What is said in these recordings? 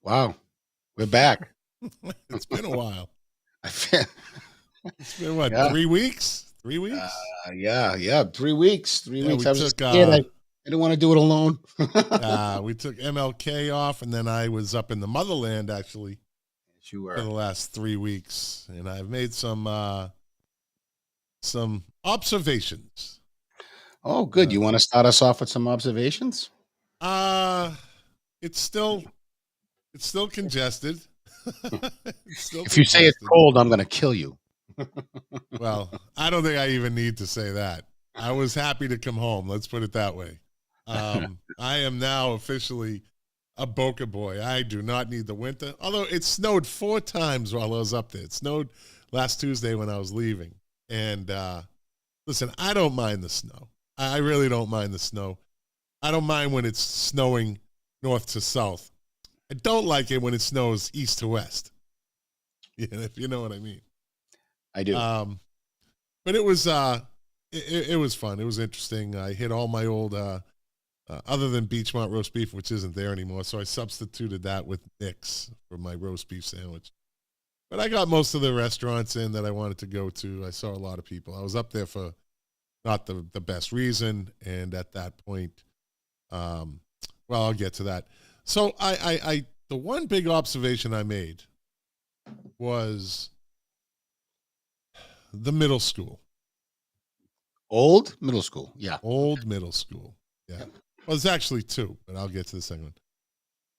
Wow. We're back. It's been a while. I feel, It's been what, yeah. 3 weeks? 3 weeks? Yeah. 3 weeks. 3 weeks. We I was just took scared. I didn't want to do it alone. we took MLK off, and then I was up in the motherland actually Yes, you for the were. last 3 weeks, and I've made some observations. Oh, good. You want to start us off with some observations? It's still congested. It's still If you say it's congested. cold, I'm going to kill you. Well, I don't think I even need to say that. I was happy to come home. Let's put it that way. I am now officially a Boca boy. I do not need the winter. Although it snowed 4 times while I was up there. It snowed last Tuesday when I was leaving. And listen, I don't mind the snow. I really don't mind the snow. I don't mind when it's snowing north to south. I don't like it when it snows east to west. Yeah, if you know what I mean. I do. But it was it was fun. It was interesting. I hit all my old other than Beachmont roast beef, which isn't there anymore, so I substituted that with Nick's for my roast beef sandwich. But I got most of the restaurants in that I wanted to go to. I saw a lot of people. I was up there for not the best reason, and at that point, well, I'll get to that. So I the one big observation I made was the middle school. Old middle school. Yeah. Old middle school. Yeah. Yep. Well, there's actually 2, but I'll get to the second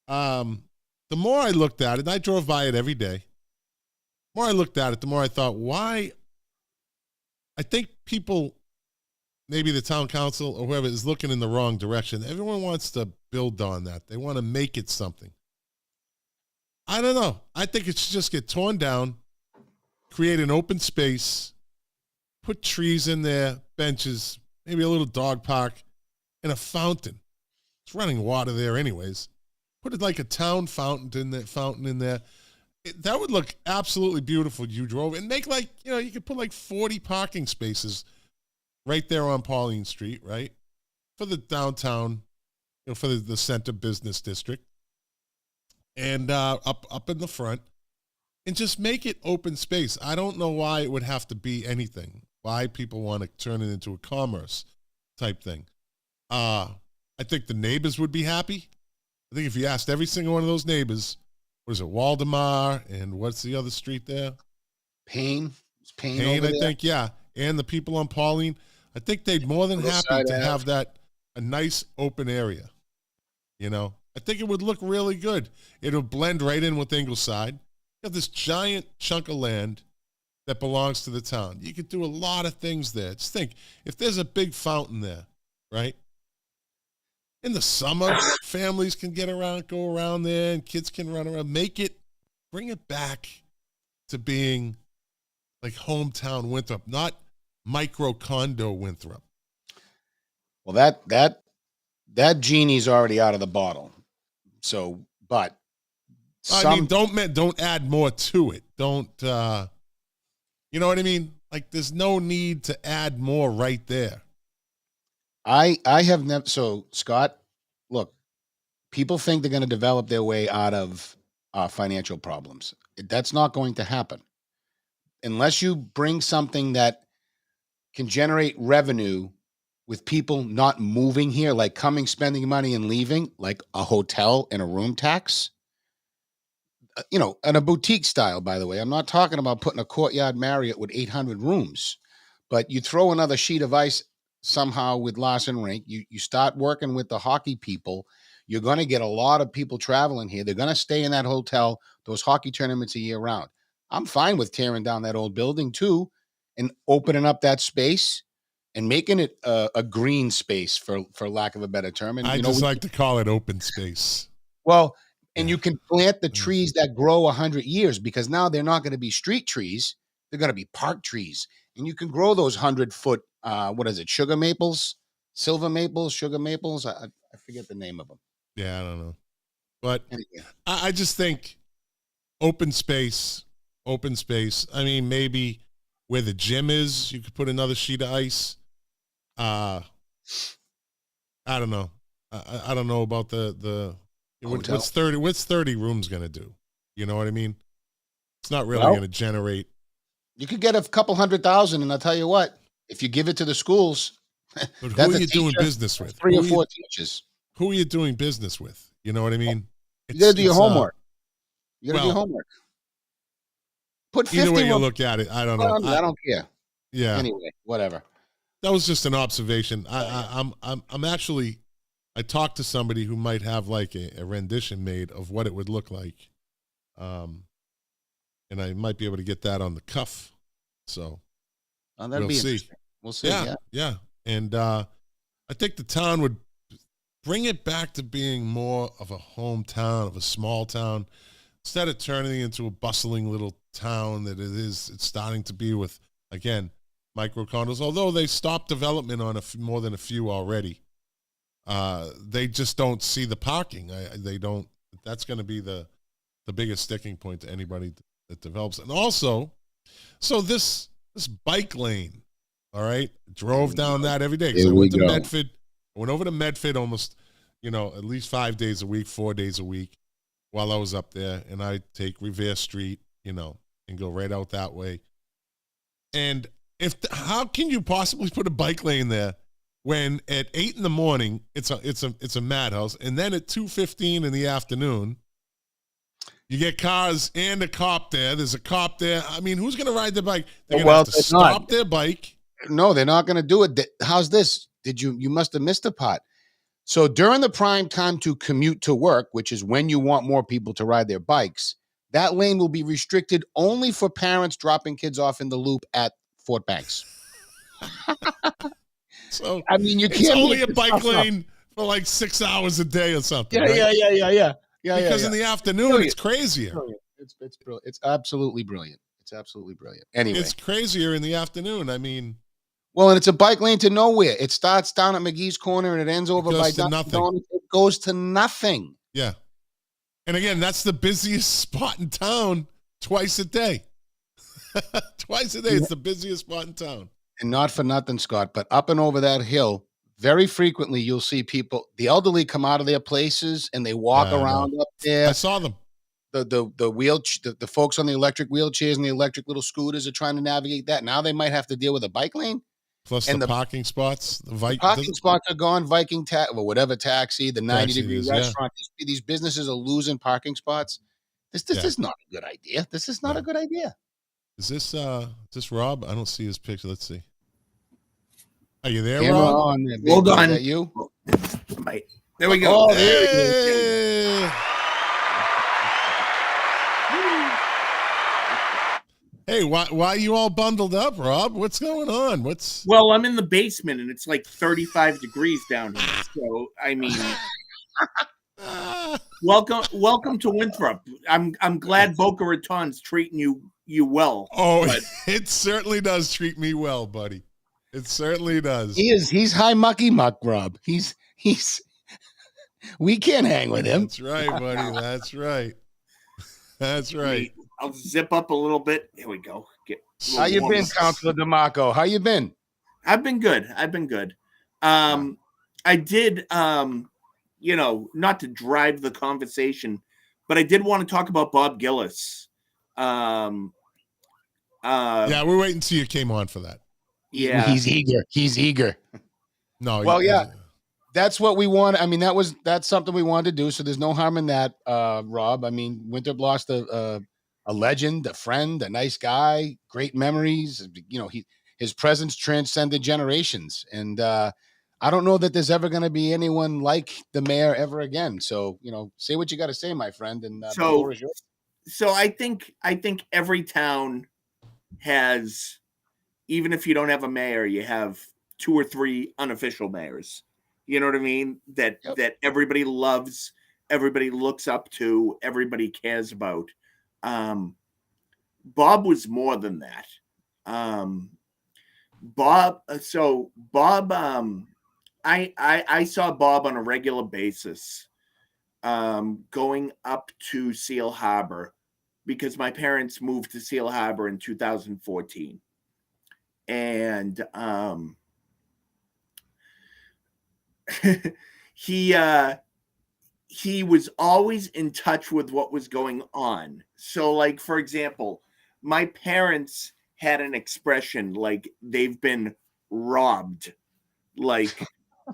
one. The more I looked at it, and I drove by it every day, the more I looked at it, the more I thought, why? I think people, maybe the town council or whoever, is looking in the wrong direction. Everyone wants to build on that. They want to make it something. I don't know. I think it should just get torn down, create an open space, put trees in there, benches, maybe a little dog park, and a fountain. It's running water there anyways. Put it like a town fountain in there. That would look absolutely beautiful. You drove and make you could put like 40 parking spaces right there on Pauline Street, right? For the downtown, for the center business district. And up in the front. And just make it open space. I don't know why it would have to be anything. Why people want to turn it into a commerce type thing. I think the neighbors would be happy. I think if you asked every single one of those neighbors, what is it, Waldemar, and what's the other street there? Payne. Payne, I think, yeah. And the people on Pauline, I think they'd more than happy to have that a nice open area. I think it would look really good. It would blend right in with Ingleside. You have this giant chunk of land that belongs to the town. You could do a lot of things there. Just think, if there's a big fountain there, right? In the summer, families can go around there, and kids can run around. Bring it back to being like hometown Winthrop, not micro condo Winthrop. Well, that genie's already out of the bottle. So, but I mean, don't add more to it. Don't, you know what I mean? Like, there's no need to add more right there. I have never. So, Scott, look, people think they're going to develop their way out of financial problems. That's not going to happen unless you bring something that can generate revenue with people not moving here, like coming, spending money, and leaving, like a hotel and a room tax. And a boutique style, by the way. I'm not talking about putting a Courtyard Marriott with 800 rooms, but you throw another sheet of ice somehow with Larson Rink. You start working with the hockey people. You're going to get a lot of people traveling here. They're going to stay in that hotel, those hockey tournaments a year round. I'm fine with tearing down that old building too and opening up that space and making it a green space, for lack of a better term. And I like to call it open space. Well, and you can plant the trees that grow 100 years, because now they're not going to be street trees. They're going to be park trees. And you can grow those 100-foot, sugar maples, silver maples, sugar maples. I forget the name of them. Yeah, I don't know. But anyway. I just think open space. I mean, maybe where the gym is, you could put another sheet of ice. I don't know. I don't know about the Hotel. What's 30 rooms going to do? You know what I mean? It's not really Well, going to generate. You could get a couple 100,000, and I'll tell you what, if you give it to the schools, But who that's are a you doing teacher, business with? 3 or 4 teachers. Who are you doing business with? You know what I mean? You got to do your homework. You got to do your well, homework. Put 50 either way you rooms. look at it, I don't know. I don't care. Yeah. Anyway, whatever. That was just an observation. I'm actually, I talked to somebody who might have like a rendition made of what it would look like. And I might be able to get that on the cuff. So That'd be interesting. We'll see. Yeah. And I think the town would bring it back to being more of a hometown, of a small town, instead of turning it into a bustling little town that it's starting to be with, again, micro condos. Although they stopped development on more than a few already. They just don't see the parking. They don't. That's going to be the biggest sticking point to anybody that develops. And also, so this bike lane, all right, drove down that every day because I went to Medford. I went over to Medford almost, at least 5 days a week, 4 days a week while I was up there. And I take Revere Street, and go right out that way. And how can you possibly put a bike lane there when at 8 a.m. it's a madhouse, and then at 2:15 in the afternoon, you get cars and a cop there. There's a cop there. I mean, who's going to ride the bike? They're going to have to stop their bike. No, they're not going to do it. How's this? You must have missed a part. So during the prime time to commute to work, which is when you want more people to ride their bikes, that lane will be restricted only for parents dropping kids off in the loop at Fort Banks. So I mean, it's only a bike lane for like 6 hours a day or something. Yeah. Because in the afternoon, it's crazier. It's brilliant. It's absolutely brilliant. Anyway, it's crazier in the afternoon. I mean, well, and it's a bike lane to nowhere. It starts down at McGee's Corner and it ends over by nothing. It goes to nothing. Yeah. And again, that's the busiest spot in town twice a day. Twice a day. It's the busiest spot in town. And not for nothing, Scott, but up and over that hill, very frequently you'll see people, the elderly come out of their places and they walk around up there. I saw them. The folks on the electric wheelchairs and the electric little scooters are trying to navigate that. Now they might have to deal with a bike lane. Plus the parking spots. The parking spots are gone. Viking or whatever taxi, the 90-degree restaurant. Yeah. These businesses are losing parking spots. This is not a good idea. This is not a good idea. Is this Rob? I don't see his picture. Let's see. Are you there, Camera Rob? on there, Hold on. Is that you? There we go. Oh, there it is. Hey, why are you all bundled up, Rob? What's going on? Well, I'm in the basement and it's like 35 degrees down here. So, I mean, welcome to Winthrop. I'm glad Boca Raton's treating you well. Oh, it certainly does treat me well, buddy. It certainly does. He's high mucky muck, Rob. He's we can't hang with him. That's right, buddy. That's right. That's right. I'll zip up a little bit. Here we go. How you been, Councilor DeMarco? How you been? I've been good. I did, not to drive the conversation, but I did want to talk about Bob Gillis. Yeah, we're waiting until you came on for that. Yeah. He's eager. No. Well, yeah. That's what we want. I mean, that's something we wanted to do. So there's no harm in that, Rob. I mean, Winthrop lost a legend, a friend, a nice guy, great memories. His presence transcended generations. And I don't know that there's ever going to be anyone like the mayor ever again. So, say what you got to say, my friend. And the floor is yours. So I think every town has, even if you don't have a mayor, you have 2 or 3 unofficial mayors. You know what I mean? That everybody loves, everybody looks up to, everybody cares about. Bob was more than that. Bob, I saw Bob on a regular basis, going up to Seal Harbor because my parents moved to Seal Harbor in 2014. And, he he was always in touch with what was going on. So, like, for example, my parents had an expression like they've been robbed. Like,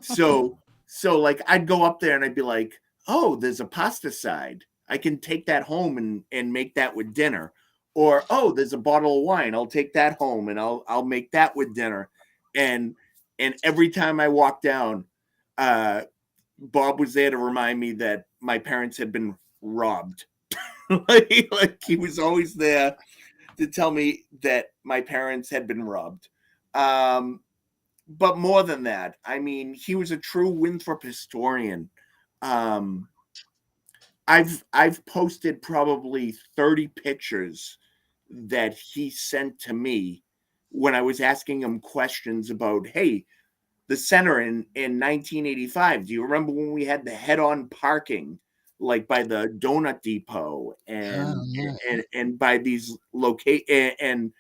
so like I'd go up there and I'd be like, oh, there's a pasta side. I can take that home and make that with dinner. Or, oh, there's a bottle of wine. I'll take that home and I'll make that with dinner. And every time I walked down, Bob was there to remind me that my parents had been robbed. like he was always there to tell me that my parents had been robbed. But more than that, I mean, he was a true Winthrop historian. I've posted probably 30 pictures that he sent to me when I was asking him questions about, hey, the center in 1985. Do you remember when we had the head-on parking, like by the donut depot and by these and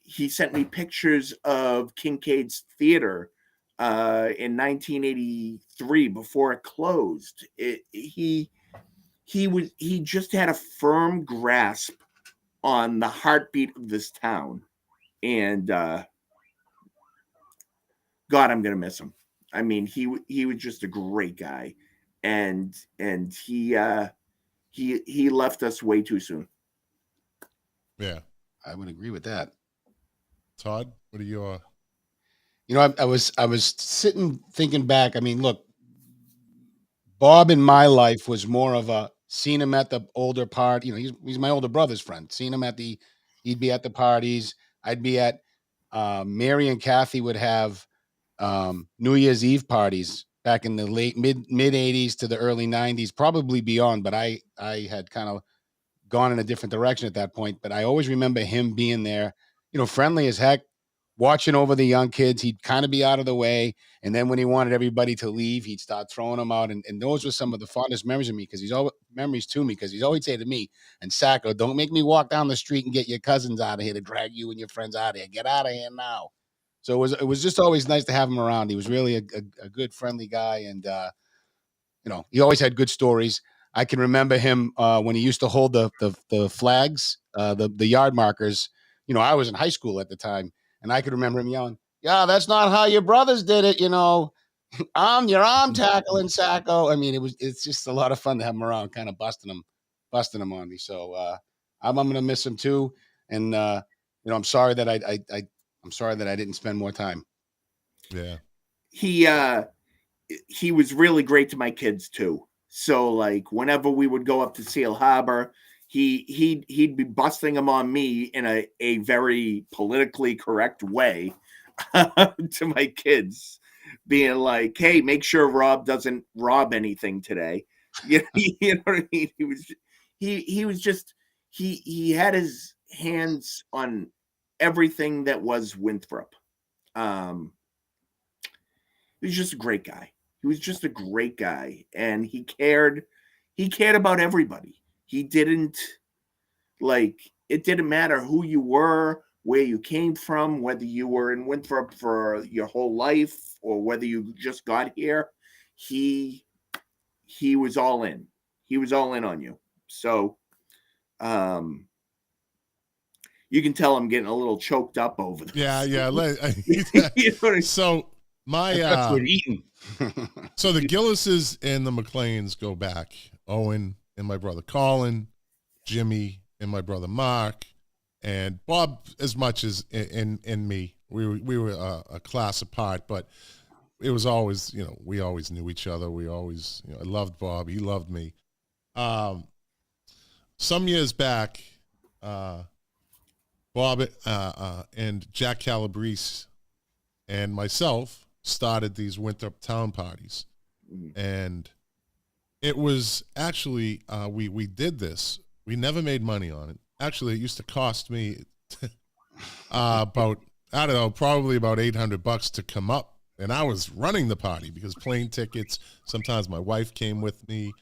he sent me pictures of Kincaid's Theater in 1983 before it closed. He just had a firm grasp on the heartbeat of this town, and God, I'm gonna miss him. I mean, he was just a great guy, and he left us way too soon. Yeah, I would agree with that. Todd, what are your? You know, I was sitting thinking back. I mean, look, Bob in my life was more of a seen him at the older part. You know, he's my older brother's friend. Seen him he'd be at the parties. I'd be at. Mary and Kathy would have New Year's Eve parties back in the mid 80s to the early 90s, probably beyond. But I had kind of gone in a different direction at that point. But I always remember him being there, you know, friendly as heck, watching over the young kids. He'd kind of be out of the way. And then when he wanted everybody to leave, he'd start throwing them out. And those were some of the fondest memories of me because memories to me, because he's always say to me, and Sacco, don't make me walk down the street and get your cousins out of here to drag you and your friends out of here. Get out of here now. So it was just always nice to have him around. He was really a good, friendly guy. And, you know, he always had good stories. I can remember him when he used to hold the flags, the yard markers. You know, I was in high school at the time, and I could remember him yelling, "Yeah, that's not how your brothers did it." You know, your arm tackling, Sacco. I mean, it's just a lot of fun to have him around, kind of busting him on me. So I'm gonna miss him too, and you know, I'm sorry that I'm sorry that I didn't spend more time. Yeah, he was really great to my kids too. So like whenever we would go up to Seal Harbor, he'd be busting them on me in a very politically correct way to my kids, being like, "Hey, make sure Rob doesn't rob anything today." You know what I mean? He was just he had his hands on everything that was Winthrop. He was just a great guy. He was just a great guy, and he cared about everybody. He didn't it didn't matter who you were, where you came from, whether you were in Winthrop for your whole life or whether you just got here. He was all in. He was all in on you. So you can tell I'm getting a little choked up over this. Yeah. You know what I mean? So my eating. so the Gillises and the McLeans go back. Owen and my brother Colin, Jimmy and my brother Mark, and Bob as much as in me. We were a class apart, but it was always, you know, we always knew each other. We always, you know, I loved Bob. He loved me. Some years back, Bob and Jack Calabrese and myself started these Winthrop town parties. And it was actually, we did this. We never made money on it. Actually, it used to cost me about, I don't know, probably about $800 to come up. And I was running the party because plane tickets, sometimes my wife came with me.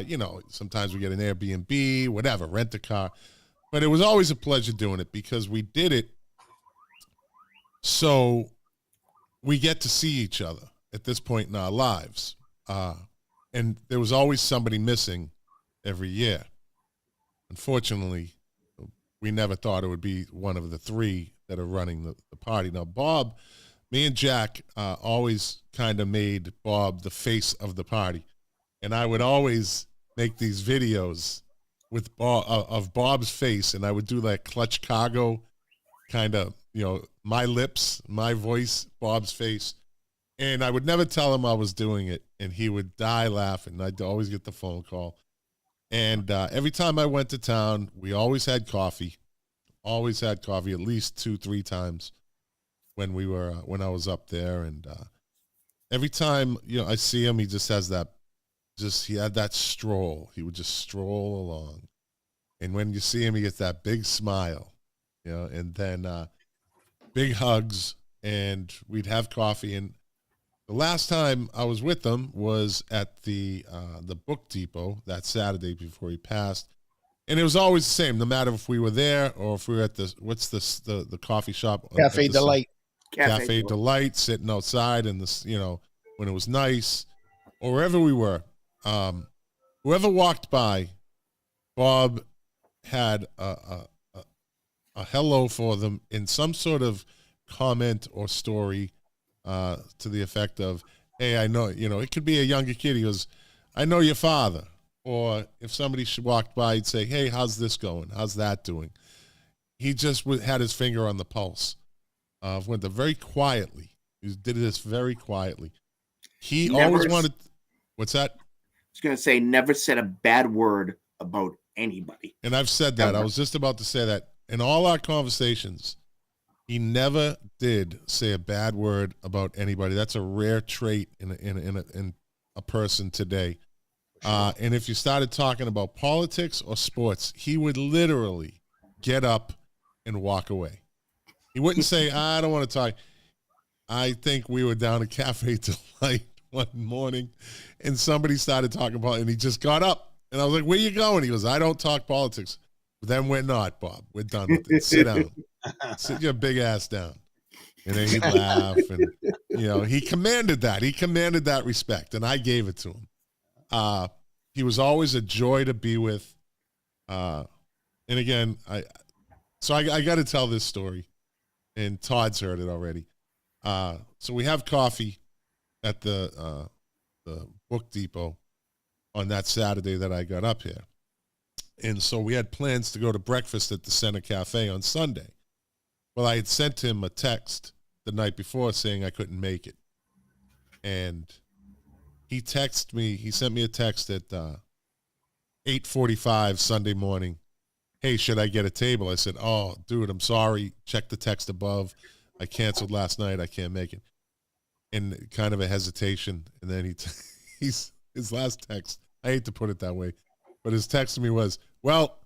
You know, sometimes we get an Airbnb, whatever, rent a car. But it was always a pleasure doing it because we did it so we get to see each other at this point in our lives. and there was always somebody missing every year. Unfortunately, we never thought it would be one of the three that are running the party. Now, Bob, me and Jack always kind of made Bob the face of the party. And I would always make these videos with Bob, of Bob's face, and I would do like clutch cargo kind of, my lips, my voice, Bob's face. And I would never tell him I was doing it, and he would die laughing. I'd always get the phone call. And every time I went to town, we always had coffee. Always had coffee at least 2-3 times when I was up there. And every time, I see him, he just has he had that stroll. He would just stroll along. And when you see him, he gets that big smile, and then big hugs, and we'd have coffee. And the last time I was with him was at the Book Depot that Saturday before he passed. And it was always the same, no matter if we were there or if we were at the coffee shop. Cafe Delight. Cafe Delight, sitting outside in this, when it was nice, or wherever we were. Whoever walked by, Bob had a hello for them in some sort of comment or story to the effect of, hey, I know, it could be a younger kid. He goes, I know your father. Or if somebody walked by, he'd say, hey, how's this going? How's that doing? He just had his finger on the pulse. Went there very quietly. He did this very quietly. He always wanted, what's that? I was going to say, never said a bad word about anybody. And I've said that. I was just about to say that. In all our conversations, he never did say a bad word about anybody. That's a rare trait in a person today. And if you started talking about politics or sports, he would literally get up and walk away. He wouldn't say, I don't want to talk. I think we were down at Cafe Delight one morning, and somebody started talking about it, and he just got up. And I was like, where you going? He goes, I don't talk politics. But then we're not, Bob. We're done with it. Sit down. Sit your big ass down. And then he'd laugh. And, he commanded that. He commanded that respect, and I gave it to him. He was always a joy to be with. And again, I got to tell this story, and Todd's heard it already. So we have coffee at the Book Depot on that Saturday that I got up here. And so we had plans to go to breakfast at the Center Cafe on Sunday. Well, I had sent him a text the night before saying I couldn't make it. And he sent me a text at 8:45 Sunday morning. Hey, should I get a table? I said, oh, dude, I'm sorry. Check the text above. I canceled last night. I can't make it. And kind of a hesitation. And then his last text, I hate to put it that way, but his text to me was, well,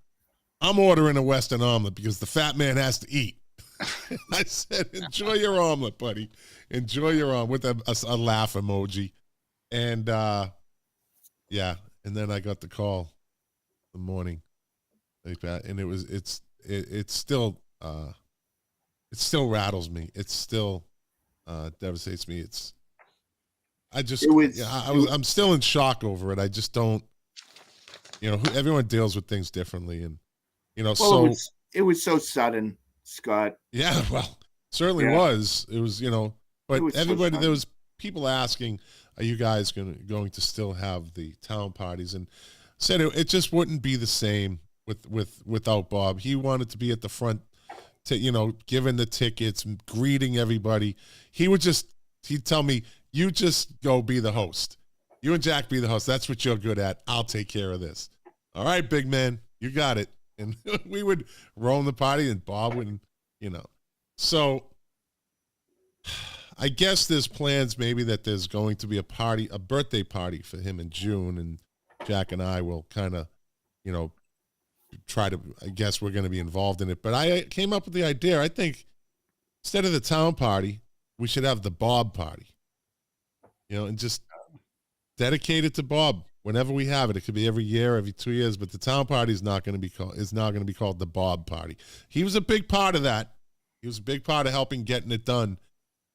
I'm ordering a Western omelet because the fat man has to eat. I said, enjoy your omelet, buddy. Enjoy your omelet, with a laugh emoji. And, yeah. And then I got the call in the morning like that. And it still rattles me. It still devastates me. I'm still in shock over it. I just don't, everyone deals with things differently. And, it was so sudden, Scott. Yeah, well, certainly was. It was, but everybody, there was people asking, are you guys going to still have the town parties? And said it just wouldn't be the same without Bob. He wanted to be at the front, giving the tickets, greeting everybody. He'd tell me, you just go be the host. You and Jack be the host. That's what you're good at. I'll take care of this. All right, big man, you got it. And we would roam the party, and Bob would, So I guess there's plans maybe that there's going to be a birthday party for him in June, and Jack and I will kind of, I guess we're going to be involved in it. But I came up with the idea. I think instead of the town party, we should have the Bob party, and just dedicate it to Bob whenever we have it. It could be every year, every 2 years, but the town party is not going to be called the Bob party. He was a big part of that. He was a big part of helping getting it done.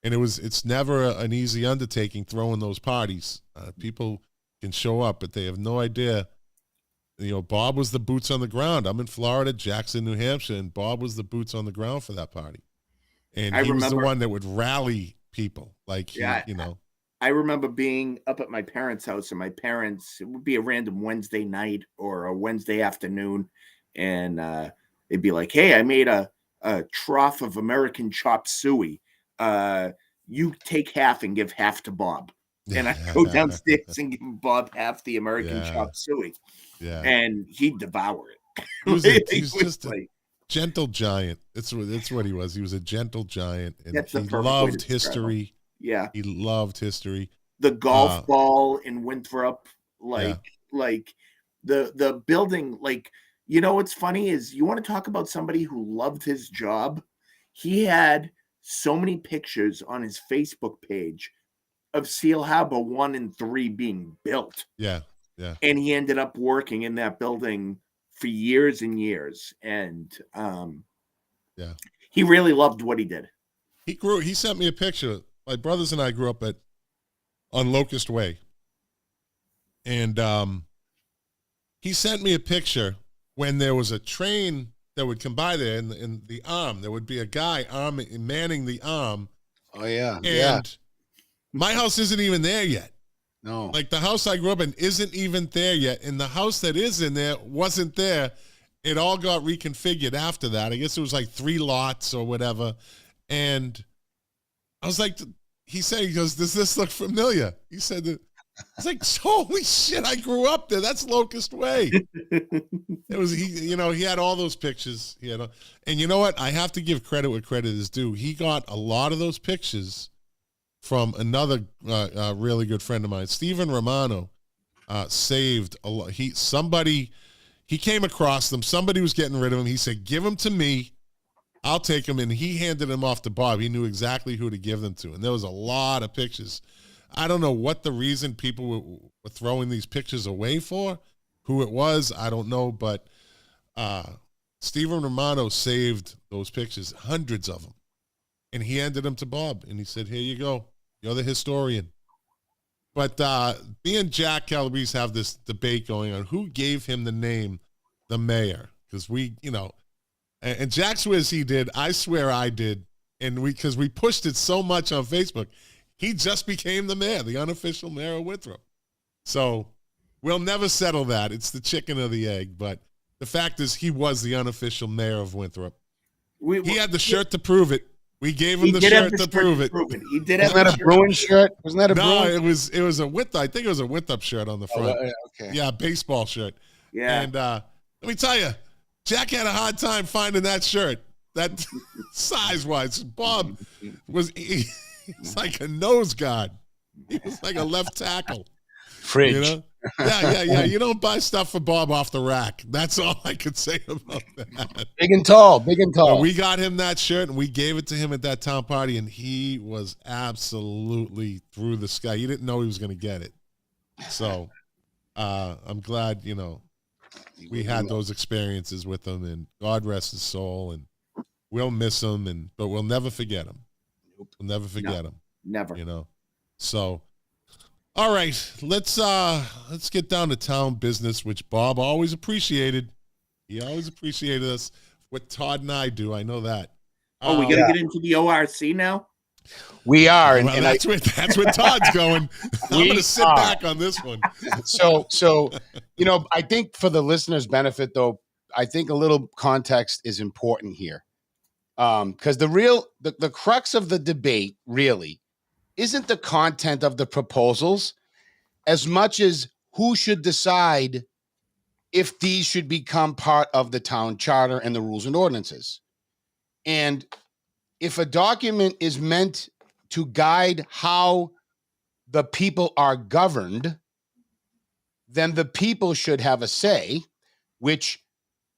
And it's never an easy undertaking throwing those parties. People can show up, but they have no idea. You know, Bob was the boots on the ground. I'm in Florida, Jackson, New Hampshire, and Bob was the boots on the ground for that party. And he was the one that would rally people. Like, you know. I remember being up at my parents' house, and my parents, it would be a random Wednesday night or a Wednesday afternoon, and it'd be like, hey, I made a trough of American chop suey. You take half and give half to Bob. And I go downstairs and give Bob half the American chop suey. Yeah. And he'd devour it. He's just a gentle giant. It's what he was. He was a gentle giant. And he loved history. Yeah. He loved history. The golf ball in Winthrop, like the building, like, you know, what's funny is you want to talk about somebody who loved his job. He had so many pictures on his Facebook page of Seal Harbor 1 and 3 being built. Yeah. Yeah. And he ended up working in that building for years and years. And he really loved what he did. He sent me a picture. My brothers and I grew up on Locust Way. And he sent me a picture when there was a train that would come by there in the arm. There would be a guy manning the arm. Oh, yeah. And my house isn't even there yet. No. Like, the house I grew up in isn't even there yet. And the house that is in there wasn't there. It all got reconfigured after that. I guess it was like 3 lots or whatever. And I was like, he goes, does this look familiar? He said that. I was like, holy shit, I grew up there. That's Locust Way. It was, he had all those pictures. And you know what? I have to give credit where credit is due. He got a lot of those pictures from another really good friend of mine, Stephen Romano, saved a lot. He came across them. Somebody was getting rid of them. He said, give them to me. I'll take them. And he handed them off to Bob. He knew exactly who to give them to. And there was a lot of pictures. I don't know what the reason people were throwing these pictures away for, who it was, I don't know. But Stephen Romano saved those pictures, hundreds of them. And he handed them to Bob. And he said, here you go. You're the historian. But me and Jack Calabrese have this debate going on. Who gave him the name, the mayor? Because and Jack swears he did. I swear I did. And because we pushed it so much on Facebook, he just became the mayor, the unofficial mayor of Winthrop. So we'll never settle that. It's the chicken or the egg. But the fact is, he was the unofficial mayor of Winthrop. He had the shirt to prove it. We gave him the shirt to prove it. He did have Wasn't that a Bruin shirt? Wasn't that a Bruin? No, it was a Winthrop. I think it was a Winthrop shirt on the front. Okay. Yeah, baseball shirt. Yeah. And let me tell you, Jack had a hard time finding that shirt. That size-wise, Bob he's like a nose guard. He was like a left tackle. Fridge. Yeah. You don't buy stuff for Bob off the rack. That's all I could say about that. Big and tall. But we got him that shirt, and we gave it to him at that town party, and he was absolutely through the sky. He didn't know he was going to get it. So I'm glad, we had those experiences with him, and God rest his soul, and we'll miss him, but we'll never forget him. We'll never forget him. Never. So, all right, let's get down to town business, which Bob always appreciated. He always appreciated us. What Todd and I do, I know that. Oh, we got to get into the ORC now? We are. And that's where Todd's going. I'm going to sit back on this one. So, I think for the listeners' benefit, though, I think a little context is important here. Because the crux of the debate really isn't the content of the proposals as much as who should decide if these should become part of the town charter and the rules and ordinances. And if a document is meant to guide how the people are governed, then the people should have a say, which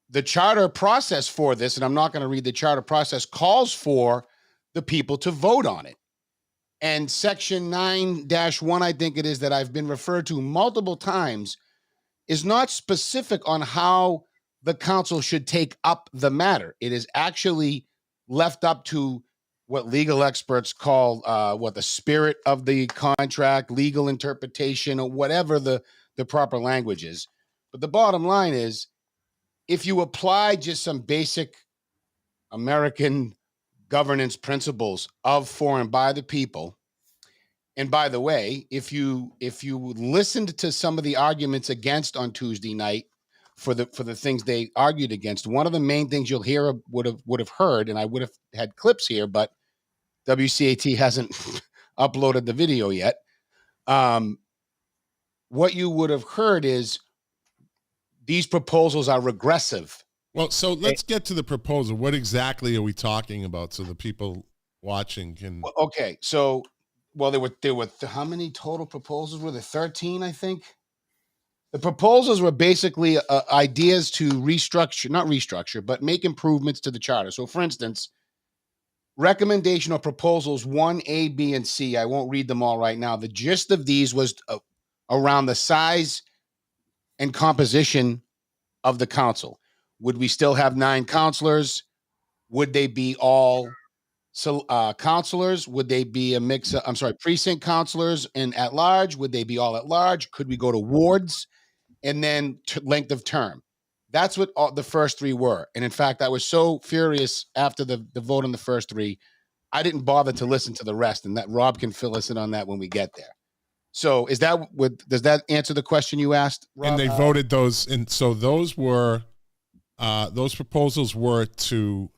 the charter process for this, and I'm not going to read the charter process, calls for the people to vote on it. And section 9-1, I think it is, that I've been referred to multiple times, is not specific on how the council should take up the matter. It is actually left up to what legal experts call what the spirit of the contract, legal interpretation, or whatever the proper language is. But the bottom line is, if you apply just some basic American governance principles of, for, and by the people, and by the way, if you listened to some of the arguments against on Tuesday night for the things they argued against, one of the main things you'll hear would have heard, and I would have had clips here, but WCAT hasn't uploaded the video yet. What you would have heard is these proposals are regressive. Well, so let's get to the proposal. What exactly are we talking about so the people watching can... Okay, so, well, there were how many total proposals? Were there 13, I think? The proposals were basically ideas to not restructure, but make improvements to the charter. So, for instance, recommendation or proposals 1A, B, and C. I won't read them all right now. The gist of these was around the size and composition of the council. Would we still have 9 councilors? Would they be all councilors? Would they be a mix of, precinct councilors and at large? Would they be all at large? Could we go to wards? And then length of term. That's what the first 3 were. And in fact, I was so furious after the vote on the first 3, I didn't bother to listen to the rest, and that Rob can fill us in on that when we get there. So does that answer the question you asked, Rob? And they voted those, and so those were those proposals were to,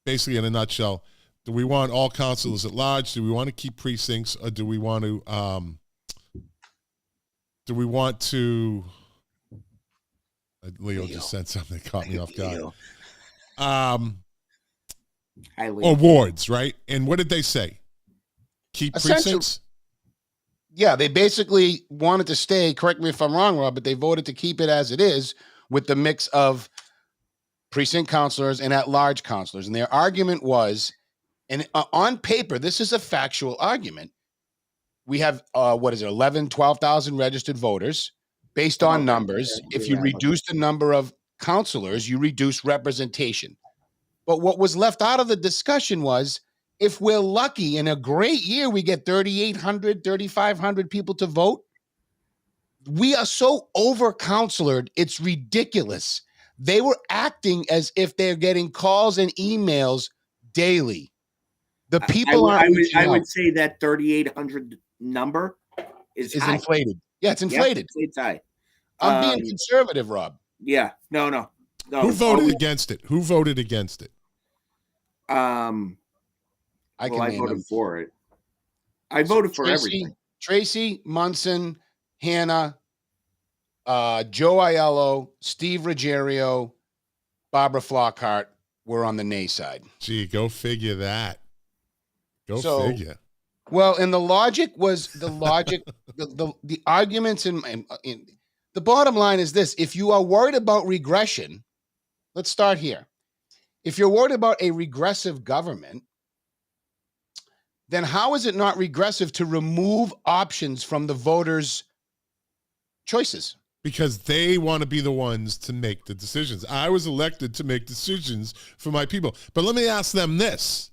basically in a nutshell, do we want all councilors at large? Do we want to keep precincts, or do we want to Leo just said something that caught me off guard. Or wards, right? And what did they say? Keep precincts? Yeah, they basically wanted to stay, correct me if I'm wrong, Rob, but they voted to keep it as it is with the mix of precinct councilors and at-large councilors. And their argument was, and on paper, this is a factual argument, we have, 12,000 registered voters. Based on numbers, if you reduce the number of councilors, you reduce representation. But what was left out of the discussion was, if we're lucky, in a great year, we get 3,800, 3,500 people to vote. We are so over-councilored, it's ridiculous. They were acting as if they're getting calls and emails daily. The people I would say that 3,800 number is inflated. Yeah, it's inflated. Yeah, it's high. I'm being conservative, Rob. Yeah, no. Who voted against it? Who voted against it? I voted for it. I voted for everything. Tracy, Munson, Hannah, Joe Aiello, Steve Ruggiero, Barbara Flockhart were on the nay side. Gee, go figure that. Go figure. Well, and the logic was the arguments in the bottom line is this: if you are worried about regression, let's start here. If you're worried about a regressive government, then how is it not regressive to remove options from the voters' choices? Because they want to be the ones to make the decisions. I was elected to make decisions for my people. But let me ask them this.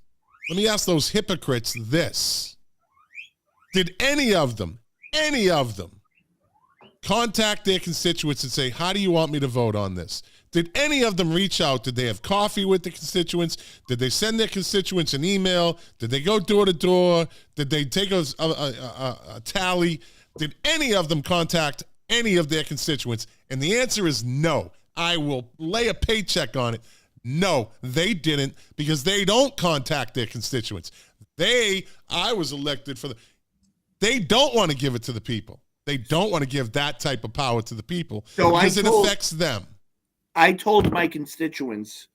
Let me ask those hypocrites this. Did any of them contact their constituents and say, how do you want me to vote on this? Did any of them reach out? Did they have coffee with the constituents? Did they send their constituents an email? Did they go door to door? Did they take a tally? Did any of them contact any of their constituents? And the answer is no. I will lay a paycheck on it. No, they didn't, because they don't contact their constituents. I was elected for they don't want to give it to the people. They don't want to give that type of power to the people because it affects them. I told my constituents.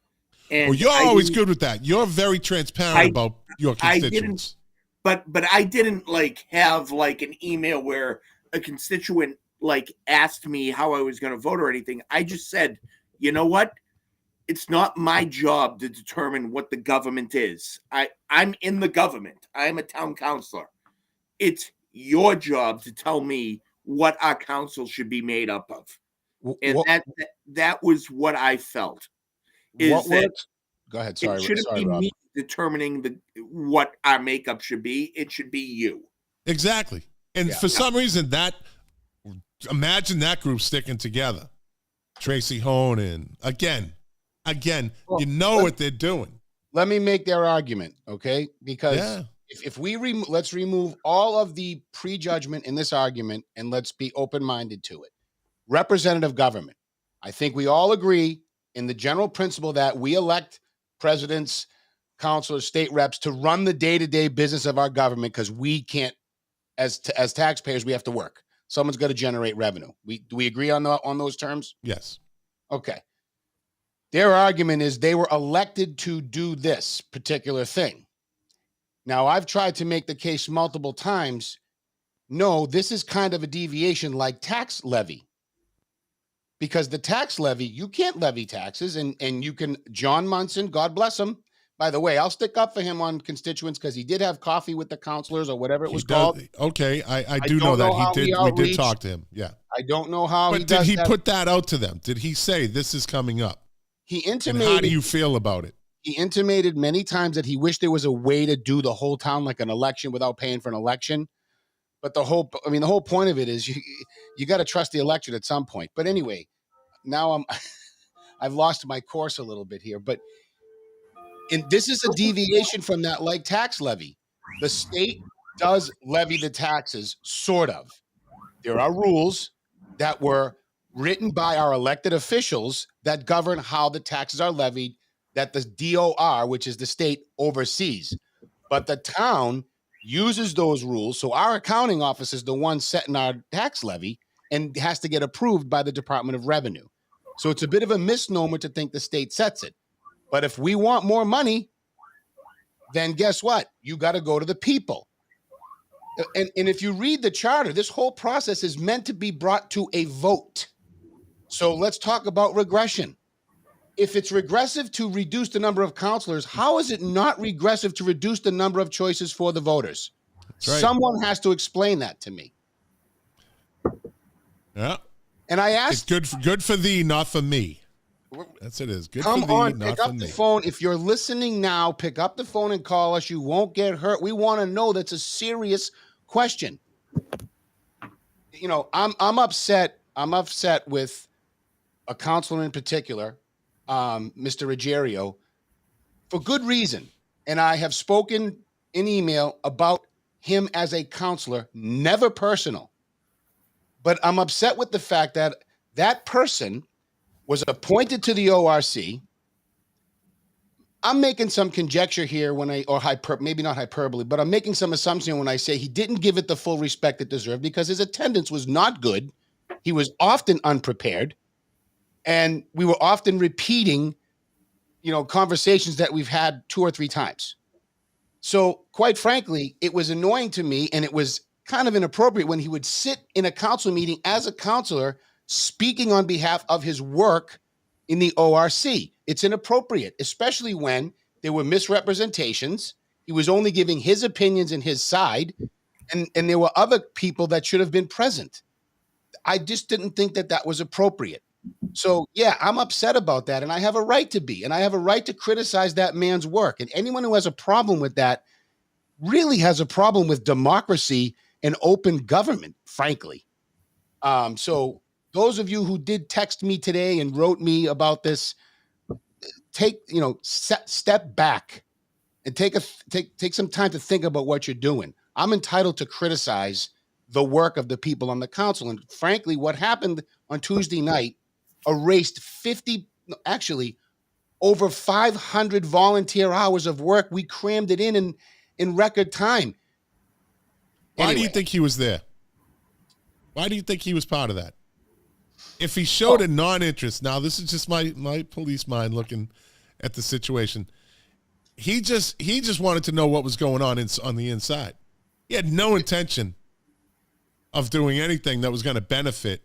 And you're always good with that. You're very transparent about your constituents. But I didn't have an email where a constituent asked me how I was going to vote or anything. I just said, you know what? It's not my job to determine what the government is. I'm in the government. I'm a town councilor. It's your job to tell me what our council should be made up of. And that was what I felt. Go ahead. It Sorry, shouldn't be Rob. me determining what our makeup should be. It should be you. Exactly. And for some reason, imagine that group sticking together. Tracy Honan, again, well, you know what they're doing. Let me make their argument, okay? Because if we let's remove all of the prejudgment in this argument and let's be open-minded to it. Representative government. I think we all agree in the general principle that we elect presidents, councilors, state reps to run the day-to-day business of our government because we can't, as taxpayers, we have to work. Someone's got to generate revenue. Do we agree on those terms? Yes. Okay. Their argument is they were elected to do this particular thing. Now, I've tried to make the case multiple times. No, this is kind of a deviation like tax levy. Because the tax levy, you can't levy taxes, and you can, John Munson, God bless him. By the way, I'll stick up for him on constituents because he did have coffee with the councilors or whatever it was called. Okay, I do know that he did. We did talk to him. Yeah. I don't know how he does. But did he put that out to them? Did he say this is coming up? He intimated. And how do you feel about it? He intimated many times that he wished there was a way to do the whole town like an election without paying for an election. But the whole point of it is you got to trust the election at some point. But anyway, now I've lost my course a little bit here. But this is a deviation from that like tax levy. The state does levy the taxes, sort of. There are rules that were written by our elected officials that govern how the taxes are levied, that the DOR, which is the state, oversees. But the town uses those rules. So our accounting office is the one setting our tax levy and has to get approved by the Department of Revenue. So it's a bit of a misnomer to think the state sets it. But if we want more money, then guess what? You got to go to the people. And if you read the charter, this whole process is meant to be brought to a vote. So let's talk about regression. If it's regressive to reduce the number of counselors, how is it not regressive to reduce the number of choices for the voters? That's right. Someone has to explain that to me. Yeah. And I asked, it's good for thee, not for me. That's it is. Good for thee, not for me. Pick up the phone. If you're listening now, pick up the phone and call us. You won't get hurt. We want to know. That's a serious question. You know, I'm upset. I'm upset with a counselor in particular, Mr. Ruggiero, for good reason. And I have spoken in email about him as a counselor, never personal. But I'm upset with the fact that that person was appointed to the ORC. I'm making some conjecture here maybe not hyperbole, but I'm making some assumption when I say he didn't give it the full respect it deserved because his attendance was not good. He was often unprepared. And we were often repeating, conversations that we've had 2 or 3 times. So quite frankly, it was annoying to me and it was kind of inappropriate when he would sit in a council meeting as a counselor speaking on behalf of his work in the ORC. It's inappropriate, especially when there were misrepresentations. He was only giving his opinions and his side, and there were other people that should have been present. I just didn't think that was appropriate. So, yeah, I'm upset about that, and I have a right to be, and I have a right to criticize that man's work. And anyone who has a problem with that really has a problem with democracy and open government, frankly. So those of you who did text me today and wrote me about this, step back and take some time to think about what you're doing. I'm entitled to criticize the work of the people on the council. And frankly, what happened on Tuesday night erased over 500 volunteer hours of work. We crammed it in record time. Why do you think he was there? Why do you think he was part of that? If he showed a non-interest, now this is just my police mind looking at the situation. He just wanted to know what was going on the inside. He had no intention of doing anything that was going to benefit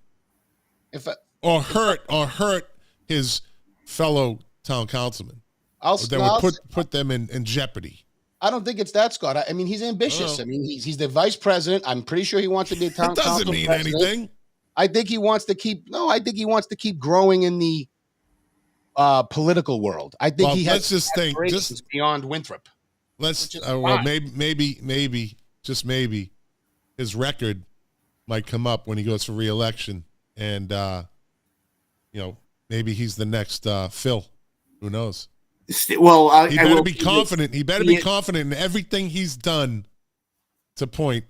or hurt his fellow town councilmen. That would put them in jeopardy. I don't think it's that, Scott. I mean, he's ambitious. I mean, he's the vice president. I'm pretty sure he wants to be a town council president. It doesn't mean anything. I think he wants to keep growing in the political world. I think Well, he let's has just think, aspirations beyond Winthrop. let's Which is well, fine. maybe, just maybe, his record might come up when he goes for re-election, and maybe he's the next Phil. Who knows? Well, He I better will be say this. confident. He better be confident in everything he's done to point.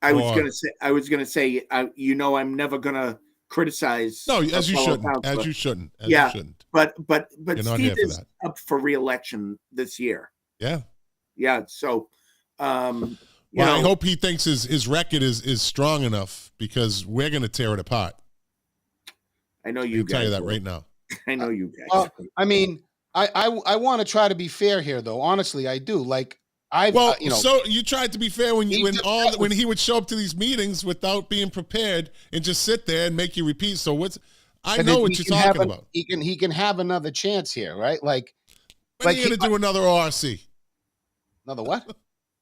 I was gonna say, I'm never gonna criticize. No, a as you fellow shouldn't. counselor. As you shouldn't. As Yeah. you shouldn't. But You're not Steve here for is that. up for re-election this year. Yeah. Yeah. So, Well, I hope he thinks his record is strong enough, because we're going to tear it apart. I know I you can tell you guys that will. right now. I know you guys. Well, I mean, I want to try to be fair here, though. Honestly, I do. Like, So you tried to be fair when He when he would show up to these meetings without being prepared and just sit there and make you repeat. So I know what you're talking about. He can have another chance here, right? Like, When are you going to do another ORC? another what?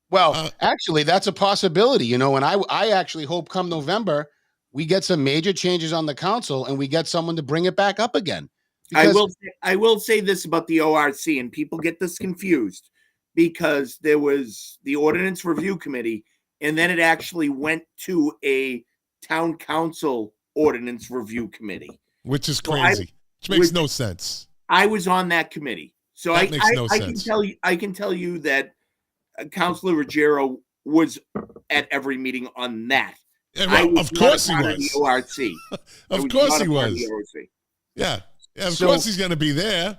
Well, actually, that's a possibility, and I actually hope come November we get some major changes on the council and we get someone to bring it back up again. I will say this about the ORC, and people get this confused, because there was the Ordinance Review Committee, and then it actually went to a town council Ordinance Review Committee, which is crazy. Which makes no sense. I was on that committee, so That makes no sense. I can tell you that Councilor Ruggiero was at every meeting on that. Of course he was. The ORC. Of course he was. Yeah. Of course he's going to be there,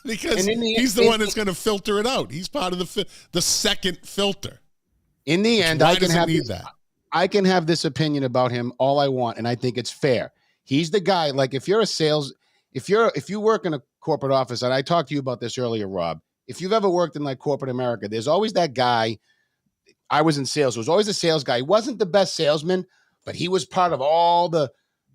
because he's the one that's going to filter it out. He's part of the second filter. In the end, I can have this opinion about him all I want, and I think it's fair. He's the guy. Like, if you work in a corporate office, and I talked to you about this earlier, Rob. If you've ever worked in like corporate America, there's always that guy. I was in sales. There was always a sales guy. He wasn't the best salesman, but he was part of all the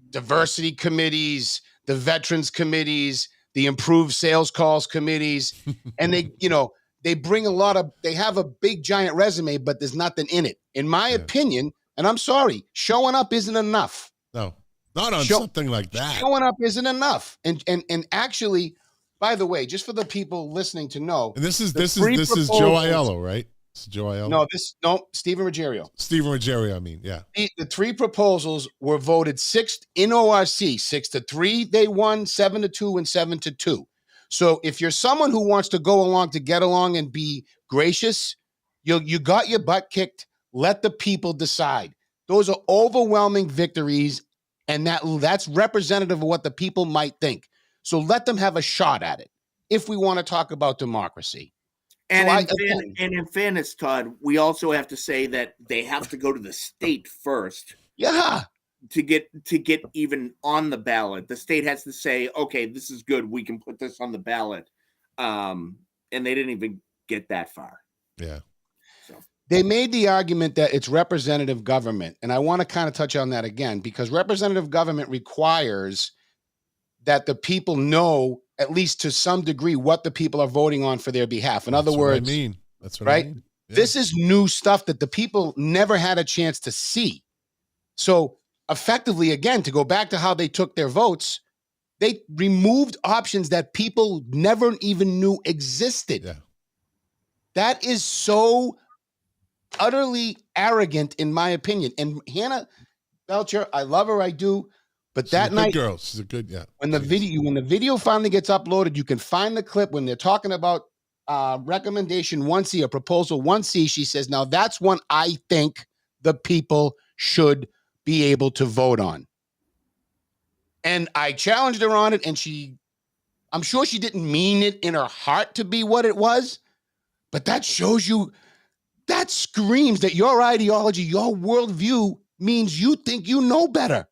diversity committees, the veterans committees, the improved sales calls committees. And they bring they have a big giant resume, but there's nothing in it. In my opinion, and I'm sorry, showing up isn't enough. No, not on something like that. Showing up isn't enough. And actually, by the way, just for the people listening to know, and this is Joe Aiello, right? It's Joe Aiello. No, Stephen Ruggiero. Stephen Ruggiero, I mean, yeah. The three proposals were voted 6 in ORC, 6-3. They won 7-2 and 7-2. So if you're someone who wants to go along to get along and be gracious, you got your butt kicked. Let the people decide. Those are overwhelming victories, and that's representative of what the people might think. So let them have a shot at it if we want to talk about democracy. And in fairness, Todd, we also have to say that they have to go to the state first. Yeah. To get even on the ballot. The state has to say, okay, this is good. We can put this on the ballot. And they didn't even get that far. Yeah. So they made the argument that it's representative government. And I want to kind of touch on that again, because representative government requires that the people know, at least to some degree, what the people are voting on for their behalf. In other words, that's what I mean. Yeah. This is new stuff that the people never had a chance to see. So effectively, again, to go back to how they took their votes, they removed options that people never even knew existed. Yeah. That is so utterly arrogant, in my opinion. And Hannah Belcher, I love her, I do. But She's that a night, good girl. She's a good, yeah. When the video finally gets uploaded, you can find the clip when they're talking about recommendation 1C, or proposal 1C. She says, now that's one I think the people should be able to vote on. And I challenged her on it, and I'm sure she didn't mean it in her heart to be what it was, but that shows you, that screams that your ideology, your worldview means you think you know better.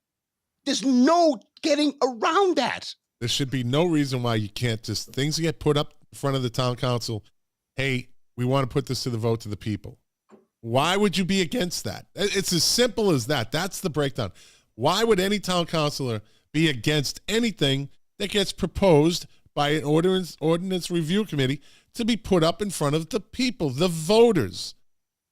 There's no getting around that. There should be no reason why you can't just, things get put up in front of the town council. Hey, we want to put this to the vote to the people. Why would you be against that? It's as simple as that. That's the breakdown. Why would any town councilor be against anything that gets proposed by an ordinance review committee to be put up in front of the people, the voters?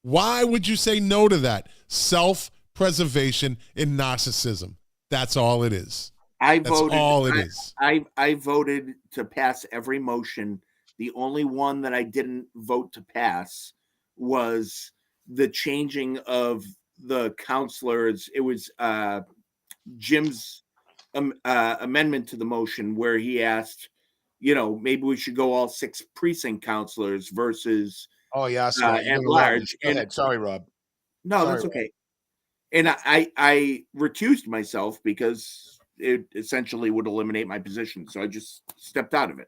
Why would you say no to that? Self-preservation and narcissism. That's all it is. I That's voted. all it is. I voted to pass every motion. The only one that I didn't vote to pass was the changing of the counselors. It was Jim's amendment to the motion where he asked, maybe we should go all 6 precinct counselors versus Oh yeah, Scott, you're at gonna love this. large. Go And ahead. Sorry, Rob. no, Sorry, that's Rob. okay. And I recused myself because it essentially would eliminate my position. So I just stepped out of it.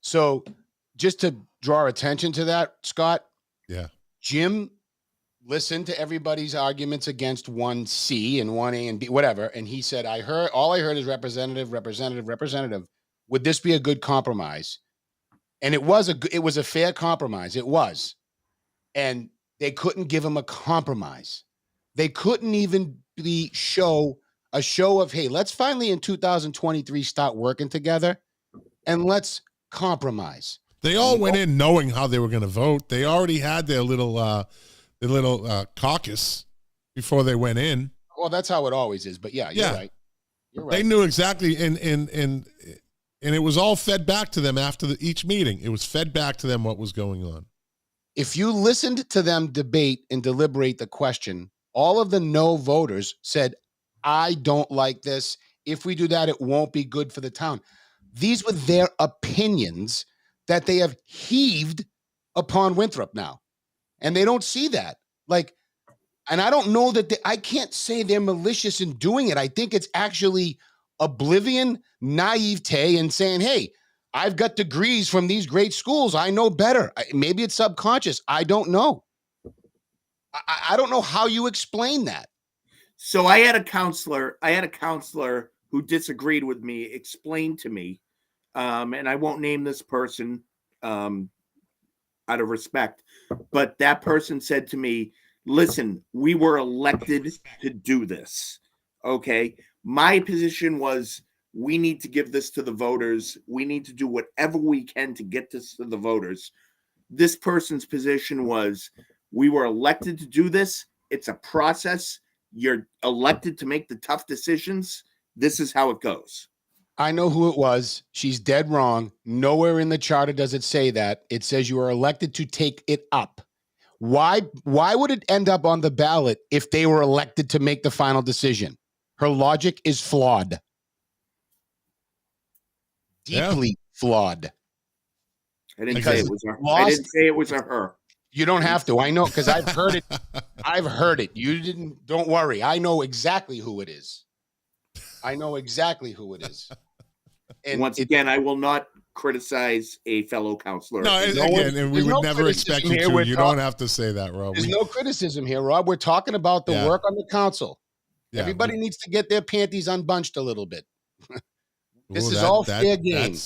So just to draw attention to that, Scott, Yeah. Jim listened to everybody's arguments against 1C and 1A and B, whatever. And he said, all I heard is representative. Would this be a good compromise? And it was a fair compromise. It was. And they couldn't give him a compromise. They couldn't even show a show of, hey, let's finally in 2023 start working together and let's compromise. They all went in knowing how they were going to vote. They already had their little caucus before they went in. Well, that's how it always is. But yeah, you're right. You're right. They knew exactly, and it was all fed back to them after each meeting. It was fed back to them what was going on. If you listened to them debate and deliberate the question, all of the no voters said, I don't like this. If we do that, it won't be good for the town. These were their opinions that they have heaved upon Winthrop now. And they don't see that. And I don't know that I can't say they're malicious in doing it. I think it's actually oblivion, naivete, and saying, hey, I've got degrees from these great schools. I know better. Maybe it's subconscious. I don't know. I don't know how you explain that. So I had a counselor who disagreed with me, explained to me, and I won't name this person out of respect, but that person said to me, listen, we were elected to do this. Okay. My position was, we need to give this to the voters. We need to do whatever we can to get this to the voters. This person's position was, we were elected to do this. It's a process. You're elected to make the tough decisions. This is how it goes. I know who it was. She's dead wrong. Nowhere in the charter does it say that. It says you are elected to take it up. Why would it end up on the ballot if they were elected to make the final decision? Her logic is flawed. Deeply flawed. I didn't say it was a her. You don't have to. I know, because I've heard it. I've heard it. You didn't. Don't worry. I know exactly who it is. And once again, I will not criticize a fellow counselor. No, and we would never expect you to. You don't have to say that, Rob. There's no criticism here, Rob. We're talking about the work on the council. Yeah, everybody needs to get their panties unbunched a little bit. This is all fair game.